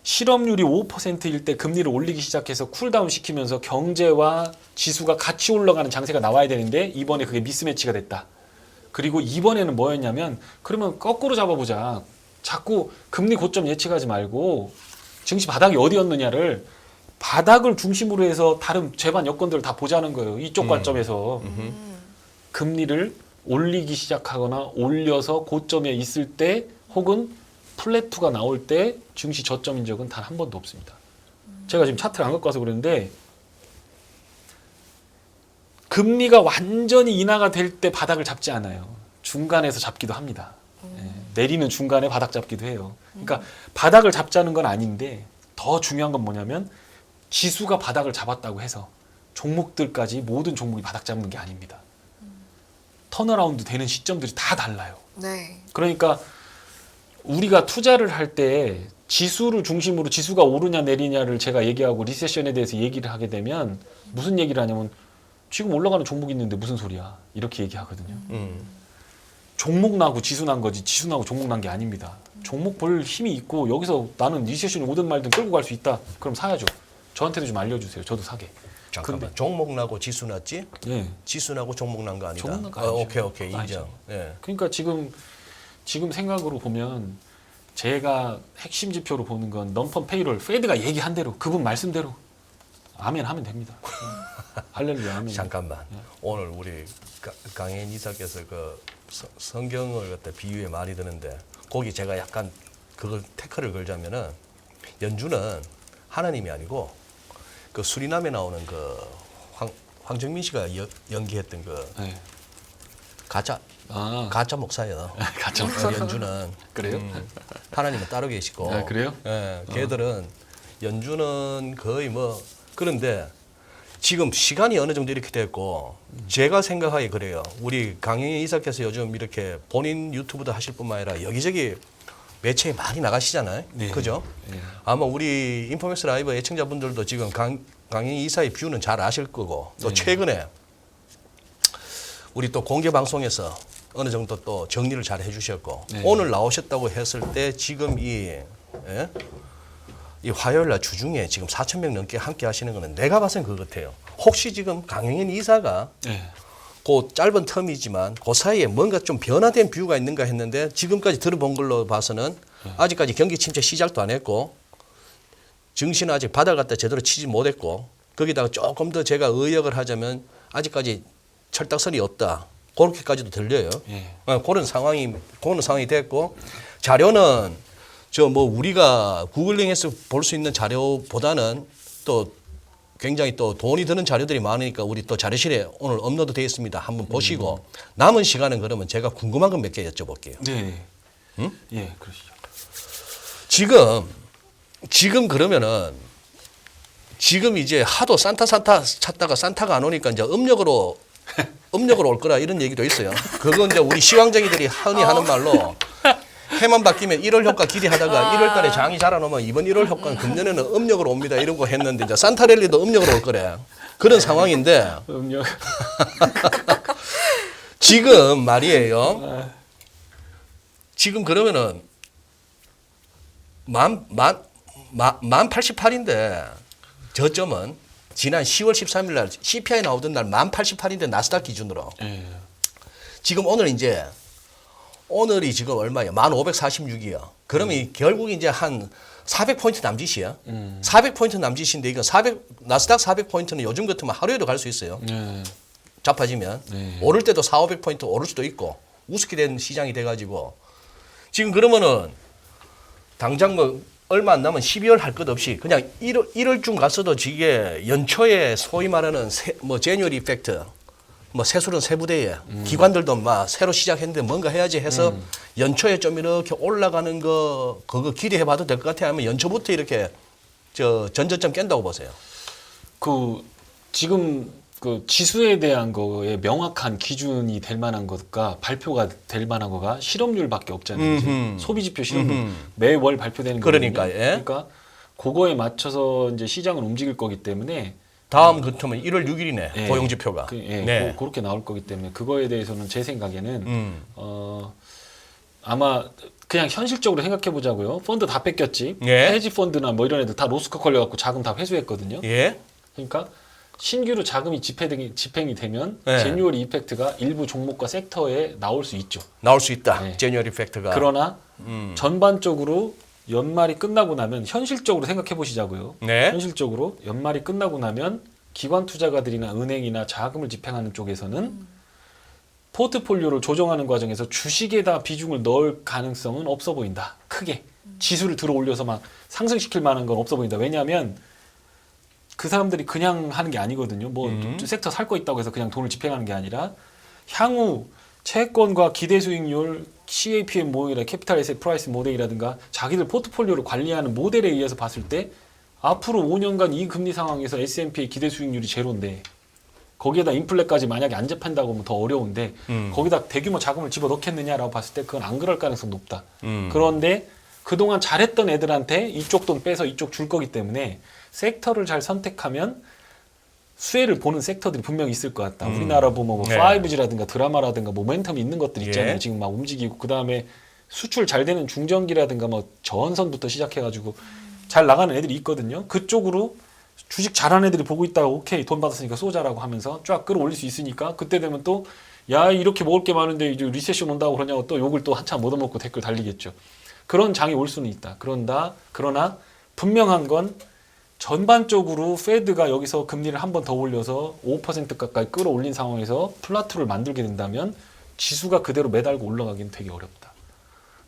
실업률이 5%일 때 금리를 올리기 시작해서 쿨다운 시키면서 경제와 지수가 같이 올라가는 장세가 나와야 되는데 이번에 그게 미스매치가 됐다. 그리고 이번에는 뭐였냐면 그러면 거꾸로 잡아보자. 자꾸 금리 고점 예측하지 말고 증시 바닥이 어디였느냐를 바닥을 중심으로 해서 다른 제반 여건들을 다 보자는 거예요. 이쪽 관점에서 금리를 올리기 시작하거나 올려서 고점에 있을 때 혹은 플랫투가 나올 때 증시 저점인 적은 단 한 번도 없습니다. 제가 지금 차트를 안 갖고 와서 그랬는데 금리가 완전히 인하가 될 때 바닥을 잡지 않아요. 중간에서 잡기도 합니다. 예, 내리는 중간에 바닥 잡기도 해요. 그러니까 바닥을 잡자는 건 아닌데 더 중요한 건 뭐냐면 지수가 바닥을 잡았다고 해서 종목들까지 모든 종목이 바닥 잡는 게 아닙니다. 턴어라운드 되는 시점들이 다 달라요. 네. 그러니까 우리가 투자를 할 때 지수를 중심으로 지수가 오르냐 내리냐를 제가 얘기하고 리세션에 대해서 얘기를 하게 되면 무슨 얘기를 하냐면 지금 올라가는 종목이 있는데 무슨 소리야 이렇게 얘기하거든요. 종목 나고 지수 난 거지 지수 나고 종목 난 게 아닙니다. 종목 볼 힘이 있고 여기서 나는 리세션이 오든 말든 끌고 갈 수 있다. 그럼 사야죠. 저한테도 좀 알려주세요. 저도 사게. 잠깐만. 근데- 종목 나고 지수 났지? 예. 지수 나고 종목 난 거 아니다. 종목 난거 아니죠. 오케이 아니죠. 인정. 예. 그러니까 지금 생각으로 보면 제가 핵심 지표로 보는 건 넘펀 페이롤 페드가 얘기한 대로 그분 말씀대로 아멘 하면 됩니다. 할렐루야 아멘. 잠깐만. 오늘 우리 강혜인 이사께서 그 성경을 갖다 비유에 많이 드는데 거기 제가 약간 그걸 태클을 걸자면은 연주는 하나님이 아니고 그 수리남에 나오는 그 황정민 씨가 연기했던 그 네. 가짜 아, 가짜 목사예요. 가짜 연주는 그래요? 하나님은 따로 계시고. 아, 그래요? 예, 걔들은 연주는 거의 뭐 그런데 지금 시간이 어느 정도 이렇게 됐고 제가 생각하기에 그래요. 우리 강영희 이사께서 요즘 이렇게 본인 유튜브도 하실 뿐만 아니라 여기저기 매체에 많이 나가시잖아요. 네. 그죠? 네. 아마 우리 인포맥스 라이브 애청자분들도 지금 강영희 이사의 뷰는 잘 아실 거고 또 네. 최근에 우리 또 공개 방송에서 어느 정도 또 정리를 잘 해주셨고 네. 오늘 나오셨다고 했을 때 지금 이 화요일 날 주중에 지금 4,000명 넘게 함께 하시는 거는 내가 봐서는 그거 같아요. 혹시 지금 강영현 이사가 네. 그 짧은 텀이지만 그 사이에 뭔가 좀 변화된 뷰가 있는가 했는데 지금까지 들어본 걸로 봐서는 아직까지 경기 침체 시작도 안 했고 증시는 아직 바닥 갖다 제대로 치지 못했고 거기다가 조금 더 제가 의역을 하자면 아직까지 철딱선이 없다. 그렇게까지도 들려요. 예. 그런 상황이 됐고 자료는 저 뭐 우리가 구글링해서 볼 수 있는 자료보다는 또 굉장히 또 돈이 드는 자료들이 많으니까 우리 또 자료실에 오늘 업로드 되어 있습니다. 한번 보시고 남은 시간은 그러면 제가 궁금한 건 몇 개 여쭤볼게요. 네. 예, 그러시죠. 지금 그러면은 지금 이제 하도 산타 찾다가 산타가 안 오니까 이제 음력으로 올 거라 이런 얘기도 있어요. 그건 이제 우리 시황쟁이들이 흔히 하는 말로 해만 바뀌면 1월 효과 기대하다가 1월 달에 장이 자라놓으면 이번 1월 효과는 금년에는 음력으로 옵니다. 이런 거 했는데 이제 산타랠리도 음력으로 올 거래. 그런 상황인데 음력. 지금 말이에요. 지금 그러면은 만 88인데 저점은 지난 10월 13일 날 CPI 나오던 날 1088인데 나스닥 기준으로 예. 지금 오늘이 지금 얼마야? 1546이야. 그러면 결국 이제 한 400포인트 남짓이야. 400포인트 남짓인데 이건 나스닥 400포인트는 요즘 같으면 하루에도 갈 수 있어요. 예. 잡아지면. 네. 오를 때도 400~500포인트 오를 수도 있고 우습게 된 시장이 돼가지고 지금 그러면은 당장 뭐 얼마 안 남은 12월 할 것 없이 그냥 1월쯤 갔어도 이게 연초에 소위 말하는 제뉴얼 이펙트 뭐 세술은 세부대에 기관들도 막 새로 시작했는데 뭔가 해야지 해서 연초에 좀 이렇게 올라가는 거 그거 기대해봐도 될 것 같아요. 아니면 연초부터 이렇게 전저점 깬다고 보세요. 지금 그 지수에 대한 거에 명확한 기준이 될 만한 것과 발표가 될 만한 거가 실업률밖에 없잖아요. 이제 소비 지표 실업률 매월 발표되는 거거든요. 그러니까, 예. 그러니까 그거에 맞춰서 이제 시장을 움직일 거기 때문에 다음 그러면 1월 6일이네 예. 고용지표가. 네. 그렇게 나올 거기 때문에 그거에 대해서는 제 생각에는 아마 그냥 현실적으로 생각해 보자고요. 펀드 다 뺏겼지. 예. 헤지 펀드나 뭐 이런 애들 다 로스커 걸려갖고 자금 다 회수했거든요. 예. 그러니까 신규로 자금이 집행이 되면 네. 제뉴얼 이펙트가 일부 종목과 섹터에 나올 수 있죠. 나올 수 있다. 네. 제뉴얼 이펙트가. 그러나 전반적으로 연말이 끝나고 나면 현실적으로 생각해 보시자고요. 네. 현실적으로 연말이 끝나고 나면 기관 투자가들이나 은행이나 자금을 집행하는 쪽에서는 포트폴리오를 조정하는 과정에서 주식에다 비중을 넣을 가능성은 없어 보인다. 크게. 지수를 들어 올려서 막 상승시킬 만한 건 없어 보인다. 왜냐하면 그 사람들이 그냥 하는 게 아니거든요. 뭐 섹터 살 거 있다고 해서 그냥 돈을 집행하는 게 아니라 향후 채권과 기대 수익률, CAPM 모델이나 캐피탈 에셋 프라이스 모델이라든가 자기들 포트폴리오를 관리하는 모델에 의해서 봤을 때 앞으로 5년간 이 금리 상황에서 S&P의 기대 수익률이 제로인데 거기에다 인플레까지 만약에 안 잡힌다고 하면 더 어려운데 거기다 대규모 자금을 집어넣겠느냐라고 봤을 때 그건 안 그럴 가능성이 높다. 그런데 그동안 잘했던 애들한테 이쪽 돈 빼서 이쪽 줄 거기 때문에 섹터를 잘 선택하면 수혜를 보는 섹터들이 분명히 있을 것 같다. 우리나라 보면 뭐 네. 5G라든가 드라마라든가 모멘텀이 있는 것들 있잖아요. 예. 지금 막 움직이고 그다음에 수출 잘 되는 중전기라든가 뭐 저원선부터 시작해가지고 잘 나가는 애들이 있거든요. 그쪽으로 주식 잘하는 애들이 보고 있다가 오케이 돈 받았으니까 쏘자라고 하면서 쫙 끌어올릴 수 있으니까 그때 되면 또 야 이렇게 먹을 게 많은데 이제 리세션 온다고 그러냐고 또 욕을 또 한참 얻어먹고 댓글 달리겠죠. 그런 장이 올 수는 있다. 그러나 분명한 건 전반적으로 페드가 여기서 금리를 한 번 더 올려서 5% 가까이 끌어올린 상황에서 플라토를 만들게 된다면 지수가 그대로 매달고 올라가기는 되게 어렵다.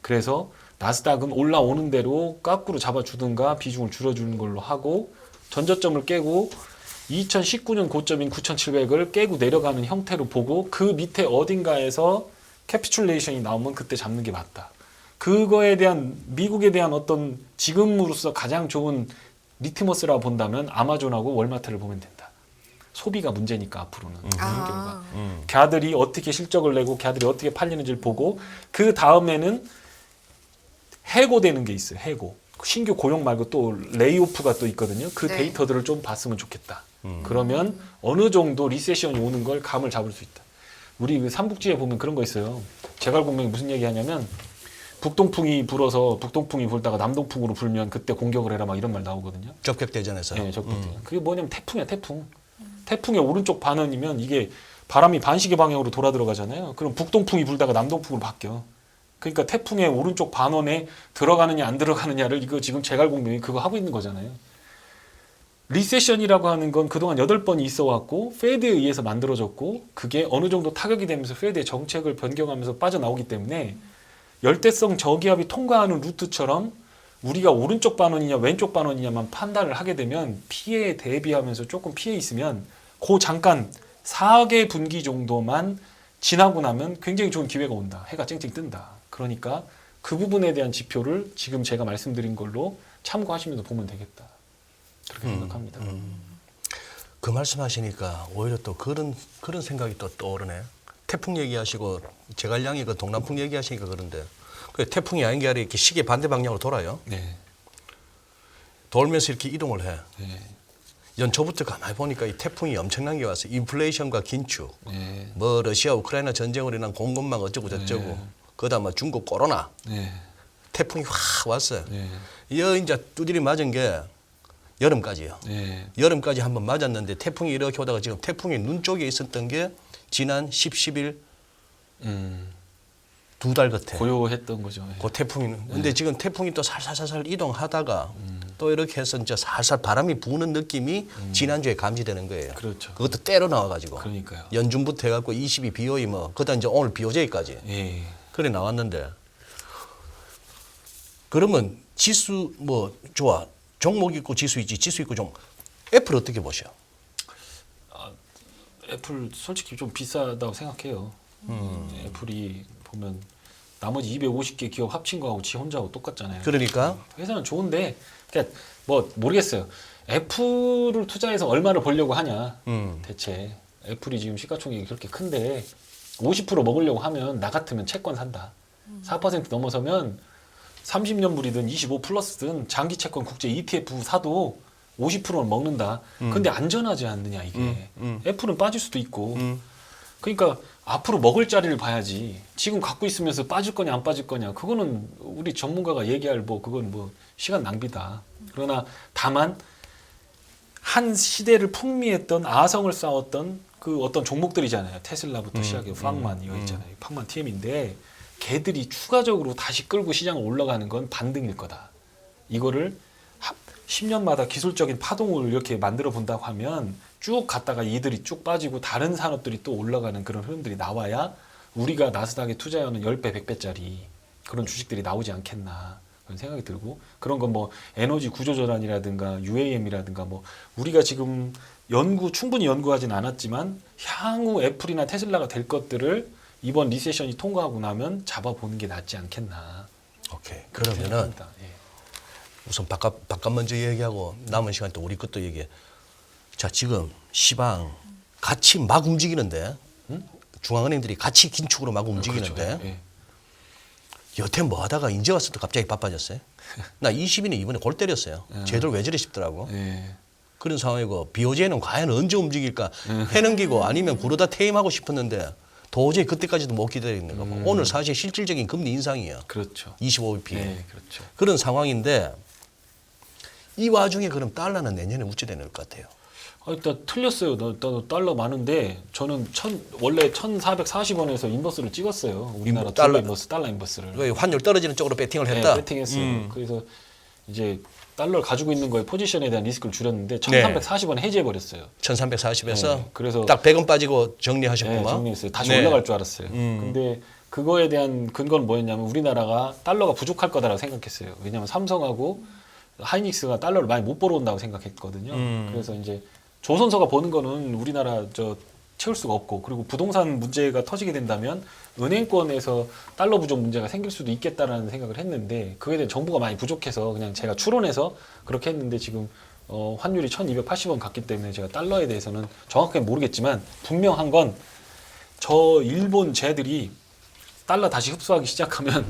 그래서 나스닥은 올라오는 대로 거꾸로 잡아주든가 비중을 줄여주는 걸로 하고 전저점을 깨고 2019년 고점인 9,700을 깨고 내려가는 형태로 보고 그 밑에 어딘가에서 캐피출레이션이 나오면 그때 잡는 게 맞다. 그거에 대한 미국에 대한 어떤 지금으로서 가장 좋은 리트머스라 본다면 아마존하고 월마트를 보면 된다. 소비가 문제니까 앞으로는. 아. 걔들이 어떻게 실적을 내고 걔들이 어떻게 팔리는지를 보고 그 다음에는 해고되는 게 있어요. 해고. 신규 고용 말고 또 레이오프가 또 있거든요. 그 네. 데이터들을 좀 봤으면 좋겠다. 그러면 어느 정도 리세션이 오는 걸 감을 잡을 수 있다. 우리 그 삼국지에 보면 그런 거 있어요. 제갈공명이 무슨 얘기 하냐면 북동풍이 불어서 북동풍이 불다가 남동풍으로 불면 그때 공격을 해라 막 이런 말 나오거든요. 적격대전에서. 네, 그게 뭐냐면 태풍이야, 태풍. 태풍의 오른쪽 반원이면 이게 바람이 반시계 방향으로 돌아 들어가잖아요. 그럼 북동풍이 불다가 남동풍으로 바뀌어. 그러니까 태풍의 오른쪽 반원에 들어가느냐 안 들어가느냐를 이거 지금 제갈공명이 그거 하고 있는 거잖아요. 리세션이라고 하는 건 그동안 8번이 있어 왔고 페드에 의해서 만들어졌고 그게 어느 정도 타격이 되면서 페드의 정책을 변경하면서 빠져나오기 때문에 열대성 저기압이 통과하는 루트처럼 우리가 오른쪽 반원이냐 왼쪽 반원이냐만 판단을 하게 되면 피해에 대비하면서 조금 피해 있으면 그 잠깐 4개 분기 정도만 지나고 나면 굉장히 좋은 기회가 온다. 해가 쨍쨍 뜬다. 그러니까 그 부분에 대한 지표를 지금 제가 말씀드린 걸로 참고하시면서 보면 되겠다. 그렇게 생각합니다. 그 말씀하시니까 오히려 또 그런 생각이 또 떠오르네. 태풍 얘기하시고 제갈량이 그 동남풍 얘기하시니까 그런데 그 태풍이 아닌 게 아니라 이렇게 시계 반대 방향으로 돌아요. 네. 돌면서 이렇게 이동을 해. 네. 연초부터 가만히 보니까 이 태풍이 엄청난 게 왔어요. 인플레이션과 긴축, 네. 뭐 러시아 우크라이나 전쟁으로 인한 공급망 어쩌고 저쩌고, 네. 그다음 뭐 중국 코로나, 네. 태풍이 확 왔어요. 네. 여 이제 두드리 맞은 게 여름까지요. 네. 여름까지 한번 맞았는데 태풍이 이렇게 오다가 지금 태풍이 눈 쪽에 있었던 게 지난 10, 10일 두 달 같아. 고요했던 거죠. 예. 그 태풍이는. 근데 지금 태풍이 또 살살살살 이동하다가 또 이렇게 해서 이제 살살 바람이 부는 느낌이 지난주에 감지되는 거예요. 그렇죠. 그것도 때로 나와가지고. 그러니까요. 연중부터 해갖고 22 BOE 뭐, 그다음 이제 오늘 BOJ까지. 예. 그래 나왔는데. 그러면 지수 뭐 좋아. 종목 있고 지수 있지. 지수 있고 종목. 애플 어떻게 보셔? 애플 솔직히 좀 비싸다고 생각해요. 애플이 보면 나머지 250개 기업 합친 거하고 지 혼자하고 똑같잖아요. 그러니까 회사는 좋은데 그러니까 뭐 모르겠어요. 애플을 투자해서 얼마를 벌려고 하냐. 대체 애플이 지금 시가총액이 그렇게 큰데 50% 먹으려고 하면 나 같으면 채권 산다. 4% 넘어서면 30년물이든 25 플러스든 장기 채권 국제 ETF 사도 50%는 먹는다. 근데 안전하지 않느냐 이게. 애플은 빠질 수도 있고. 그러니까 앞으로 먹을 자리를 봐야지. 지금 갖고 있으면서 빠질 거냐 안 빠질 거냐. 그거는 우리 전문가가 얘기할 뭐 그건 뭐 시간 낭비다. 그러나 다만 한 시대를 풍미했던 아성을 쌓았던 그 어떤 종목들이잖아요. 테슬라부터 시작해 팡만 이거 있잖아요. 팡만 TM인데 걔들이 추가적으로 다시 끌고 시장을 올라가는 건 반등일 거다. 이거를 10년마다 기술적인 파동을 이렇게 만들어 본다고 하면 쭉 갔다가 이들이 쭉 빠지고 다른 산업들이 또 올라가는 그런 흐름들이 나와야 우리가 나스닥에 투자하는 10배, 100배짜리 그런 주식들이 나오지 않겠나 그런 생각이 들고 그런 건 뭐 에너지 구조전환이라든가 UAM이라든가 뭐 우리가 지금 충분히 연구하진 않았지만 향후 애플이나 테슬라가 될 것들을 이번 리세션이 통과하고 나면 잡아보는 게 낫지 않겠나. 오케이. 그러면은 생각합니다. 예. 우선 바깥 먼저 얘기하고 남은 시간 또 우리 것도 얘기해. 자, 지금 시방 같이 막 움직이는데 중앙은행들이 같이 긴축으로 막 움직이는데 그렇죠. 예. 여태 뭐 하다가 이제 와서 또 갑자기 바빠졌어요. 나 20인이 이번에 골 때렸어요. 쟤들 왜 저래 싶더라고. 예. 그런 상황이고 BOJ는 과연 언제 움직일까 해넘기고 아니면 구르다 퇴임하고 싶었는데 도저히 그때까지도 못 기다리는 거고 오늘 사실 실질적인 금리 인상이에요. 그렇죠. 25bp. 예, 그렇죠. 그런 상황인데 이 와중에 그럼 달러는 내년에 어찌 되는 것 같아요? 일단 틀렸어요. 달러 많은데 저는 원래 1,440원에서 인버스를 찍었어요. 우리나라 달러 인버스를. 왜 환율 떨어지는 쪽으로 배팅을 했다? 네, 배팅했어요. 그래서 이제 달러를 가지고 있는 거에 포지션에 대한 리스크를 줄였는데 1340원 해지해 버렸어요. 1340에서 네, 그래서 딱 100원 빠지고 네, 정리하셨구만. 정리했어요. 다시 네. 올라갈 줄 알았어요. 근데 그거에 대한 근거는 뭐였냐면 우리나라가 달러가 부족할 거다라고 생각했어요. 왜냐하면 삼성하고 하이닉스가 달러를 많이 못 벌어온다고 생각했거든요. 그래서 이제 조선소가 버는 거는 우리나라 채울 수가 없고, 그리고 부동산 문제가 터지게 된다면 은행권에서 달러 부족 문제가 생길 수도 있겠다라는 생각을 했는데, 그거에 대한 정보가 많이 부족해서 그냥 제가 추론해서 그렇게 했는데, 지금 환율이 1280원 갔기 때문에 제가 달러에 대해서는 정확하게 모르겠지만 분명한 건 저 일본 쟤들이 달러 다시 흡수하기 시작하면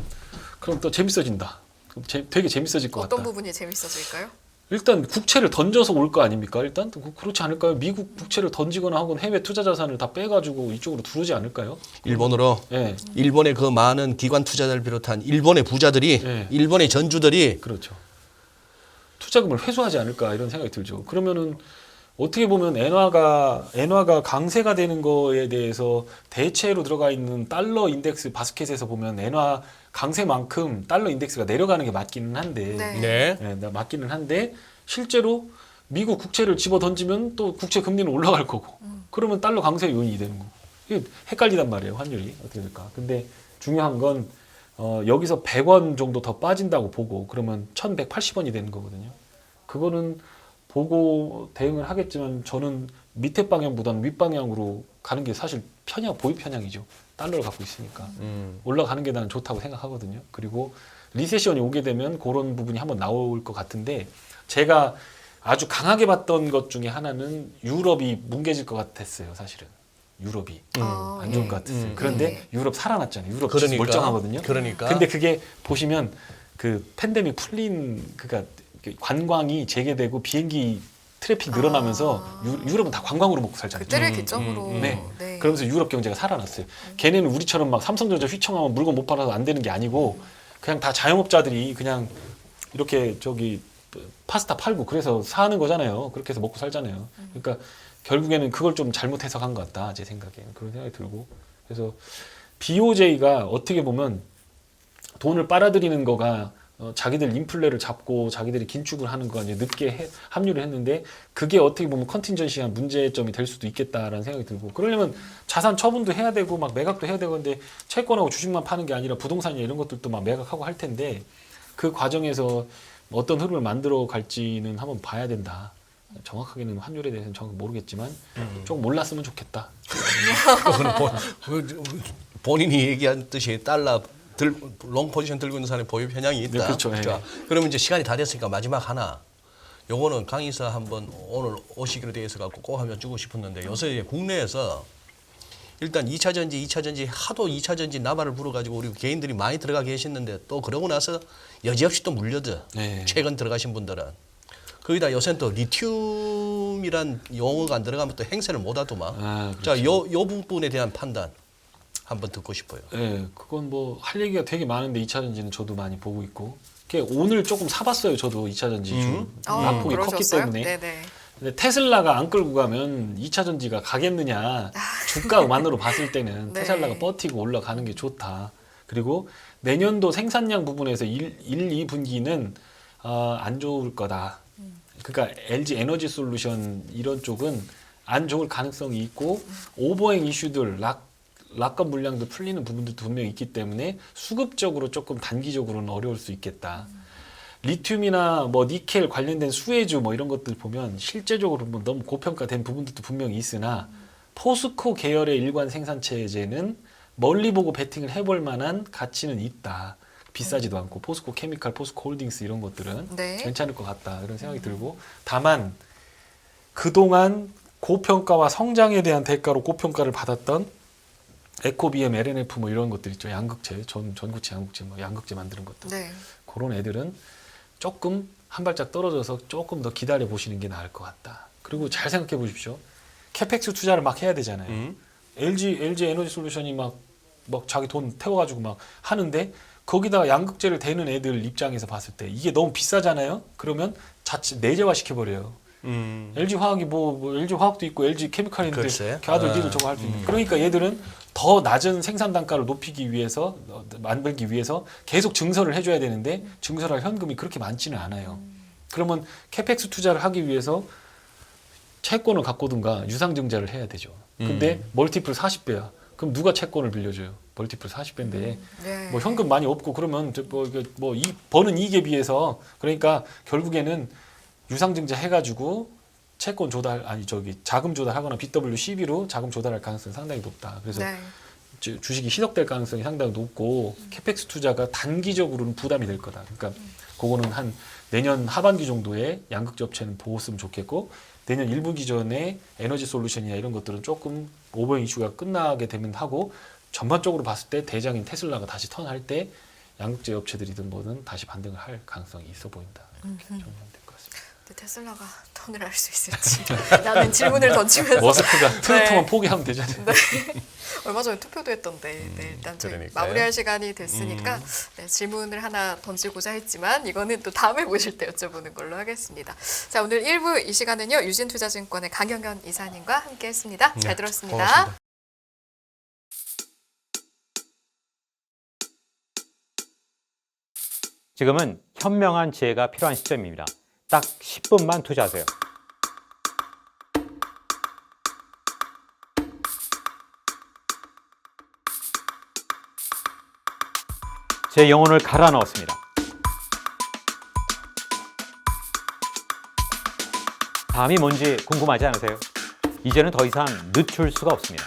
그럼 또 재밌어진다. 그럼 되게 재밌어질 것 어떤 같다. 부분이 재밌어질까요? 일단 국채를 던져서 올 거 아닙니까? 일단 그렇지 않을까요? 미국 국채를 던지거나 하고 해외 투자 자산을 다 빼가지고 이쪽으로 들어오지 않을까요? 일본으로 예, 일본의 그 많은 기관 투자자를 비롯한 일본의 부자들이 네. 일본의 전주들이 그렇죠. 투자금을 회수하지 않을까 이런 생각이 들죠. 그러면은 어떻게 보면 엔화가 강세가 되는 거에 대해서 대체로 들어가 있는 달러 인덱스 바스켓에서 보면 엔화 강세만큼 달러 인덱스가 내려가는 게 맞기는 한데, 네. 맞기는 한데 실제로 미국 국채를 집어 던지면 또 국채 금리는 올라갈 거고, 그러면 달러 강세 요인이 되는 거. 이게 헷갈리단 말이에요, 환율이 어떻게 될까. 근데 중요한 건 여기서 100원 정도 더 빠진다고 보고 그러면 1180원이 되는 거거든요. 그거는 보고 대응을 하겠지만 저는 밑에 방향보다는 윗 방향으로 가는 게 사실 보입 편향이죠. 달러를 갖고 있으니까 올라가는 게 나는 좋다고 생각하거든요. 그리고 리세션이 오게 되면 그런 부분이 한번 나올 것 같은데, 제가 아주 강하게 봤던 것 중에 하나는 유럽이 뭉개질 것 같았어요. 사실은 유럽이 안 좋을 것 같았어요. 그런데 유럽 살아났잖아요. 유럽 지수 멀쩡하거든요. 그러니까. 근데 그게 보시면 그 팬데믹 풀린, 그러니까 관광이 재개되고 비행기 트래픽 늘어나면서 유럽은 다 관광으로 먹고 살잖아요. 그때를 기점으로. 네. 네. 그러면서 유럽 경제가 살아났어요. 걔네는 우리처럼 막 삼성전자 휘청하면 물건 못 팔아서 안 되는 게 아니고, 그냥 다 자영업자들이 그냥 이렇게 파스타 팔고 그래서 사는 거잖아요. 그렇게 해서 먹고 살잖아요. 그러니까 결국에는 그걸 좀 잘못 해석한 것 같다, 제 생각에는. 그런 생각이 들고. 그래서 BOJ가 어떻게 보면 돈을 빨아들이는 거가 자기들 인플레를 잡고 자기들이 긴축을 하는 거 이제 늦게 합류를 했는데, 그게 어떻게 보면 컨틴전시한 문제점이 될 수도 있겠다라는 생각이 들고, 그러려면 자산 처분도 해야 되고 막 매각도 해야 되고, 근데 채권하고 주식만 파는 게 아니라 부동산이나 이런 것들도 막 매각하고 할 텐데, 그 과정에서 어떤 흐름을 만들어 갈지는 한번 봐야 된다. 정확하게는 환율에 대해서는 정확히 모르겠지만 좀 몰랐으면 좋겠다. 본인이 얘기한 듯이 달러 롱 포지션 들고 있는 사람이 보유 편향이 있다. 네, 그렇죠. 예. 자, 그러면 이제 시간이 다 됐으니까 마지막 하나. 요거는 강의사 한번 오늘 오시기로 돼 있어 갖고 꼭 하면 주고 싶었는데, 요새 국내에서 일단 2차 전지 하도 2차 전지 나발을 불어 가지고 우리 개인들이 많이 들어가 계셨는데, 또 그러고 나서 여지없이 또 물려져. 네. 최근 들어가신 분들은. 거기다 요새는 또 리튬이란 용어가 안 들어가면 또 행세를 못 하더만. 그렇죠. 자, 요 부분에 대한 판단 한번 듣고 싶어요. 네, 그건 뭐 할 얘기가 되게 많은데 2차 전지는 저도 많이 보고 있고, 오늘 조금 사봤어요. 저도 2차 전지 낙폭이 컸기 그러셨어요? 때문에. 네네. 근데 테슬라가 안 끌고 가면 2차 전지가 가겠느냐. 주가만으로 봤을 때는 네. 테슬라가 버티고 올라가는 게 좋다. 그리고 내년도 생산량 부분에서 1, 2분기는 안 좋을 거다. 그러니까 LG 에너지 솔루션 이런 쪽은 안 좋을 가능성이 있고, 오버행 이슈들, 락업 물량도 풀리는 부분들도 분명히 있기 때문에 수급적으로 조금 단기적으로는 어려울 수 있겠다. 리튬이나 뭐 니켈 관련된 수혜주 뭐 이런 것들 보면 실제적으로 보면 너무 고평가된 부분들도 분명히 있으나, 포스코 계열의 일관 생산 체제는 멀리 보고 베팅을 해볼 만한 가치는 있다. 비싸지도 않고 포스코 케미칼, 포스코 홀딩스 이런 것들은 네. 괜찮을 것 같다, 이런 생각이 들고, 다만 그동안 고평가와 성장에 대한 대가로 고평가를 받았던 에코비엠, LNF 뭐 이런 것들 있죠. 양극재, 전구체, 양극재, 뭐 양극재 만드는 것들. 네. 그런 애들은 조금 한 발짝 떨어져서 조금 더 기다려 보시는 게 나을 것 같다. 그리고 잘 생각해 보십시오. 캐펙스 투자를 막 해야 되잖아요. LG 에너지 솔루션이 막 자기 돈 태워가지고 막 하는데, 거기다가 양극재를 대는 애들 입장에서 봤을 때 이게 너무 비싸잖아요. 그러면 자체 내재화 시켜버려요. LG 화학이 LG 화학도 있고 LG 케미칼인데 걔들 저거 할 수 있는. 그러니까 얘들은 더 낮은 생산 단가를 높이기 위해서, 만들기 위해서 계속 증설을 해줘야 되는데 증설할 현금이 그렇게 많지는 않아요. 그러면 캐펙스 투자를 하기 위해서 채권을 갖고든가 유상증자를 해야 되죠. 근데 멀티플 40배야. 그럼 누가 채권을 빌려줘요? 멀티플 40배인데 네. 뭐 현금 많이 없고 그러면 버는 이익에 비해서 그러니까 결국에는 유상증자 해가지고 채권 조달 자금 조달하거나 BWCB로 자금 조달할 가능성이 상당히 높다. 그래서 네. 주식이 희석될 가능성이 상당히 높고 캐펙스 투자가 단기적으로는 부담이 될 거다. 그러니까 그거는 한 내년 하반기 정도에 양극재 업체는 보았으면 좋겠고 내년 1분기 전에 에너지 솔루션이나 이런 것들은 조금 오버행 이슈가 끝나게 되면 하고 전반적으로 봤을 때 대장인 테슬라가 다시 턴할 때 양극재 업체들이든 뭐든 다시 반등을 할 가능성이 있어 보인다. 이렇게 정리하면 될 것 같습니다. 근데 테슬라가 턴을 할 수 있을지 라는 질문을 던지면서 머스크가 트루트만 네. 포기하면 되잖아요. 네. 얼마 전에 투표도 했던데 네, 일단 저희 그러니까요. 마무리할 시간이 됐으니까 네, 질문을 하나 던지고자 했지만 이거는 또 다음에 모실 때 여쭤보는 걸로 하겠습니다. 자, 오늘 1부 이 시간은요. 유진투자증권의 강영현 이사님과 함께했습니다. 잘 네, 들었습니다. 고맙습니다. 지금은 현명한 지혜가 필요한 시점입니다. 딱 10분만 투자하세요. 제 영혼을 갈아 넣었습니다. 다음이 뭔지 궁금하지 않으세요? 이제는 더 이상 늦출 수가 없습니다.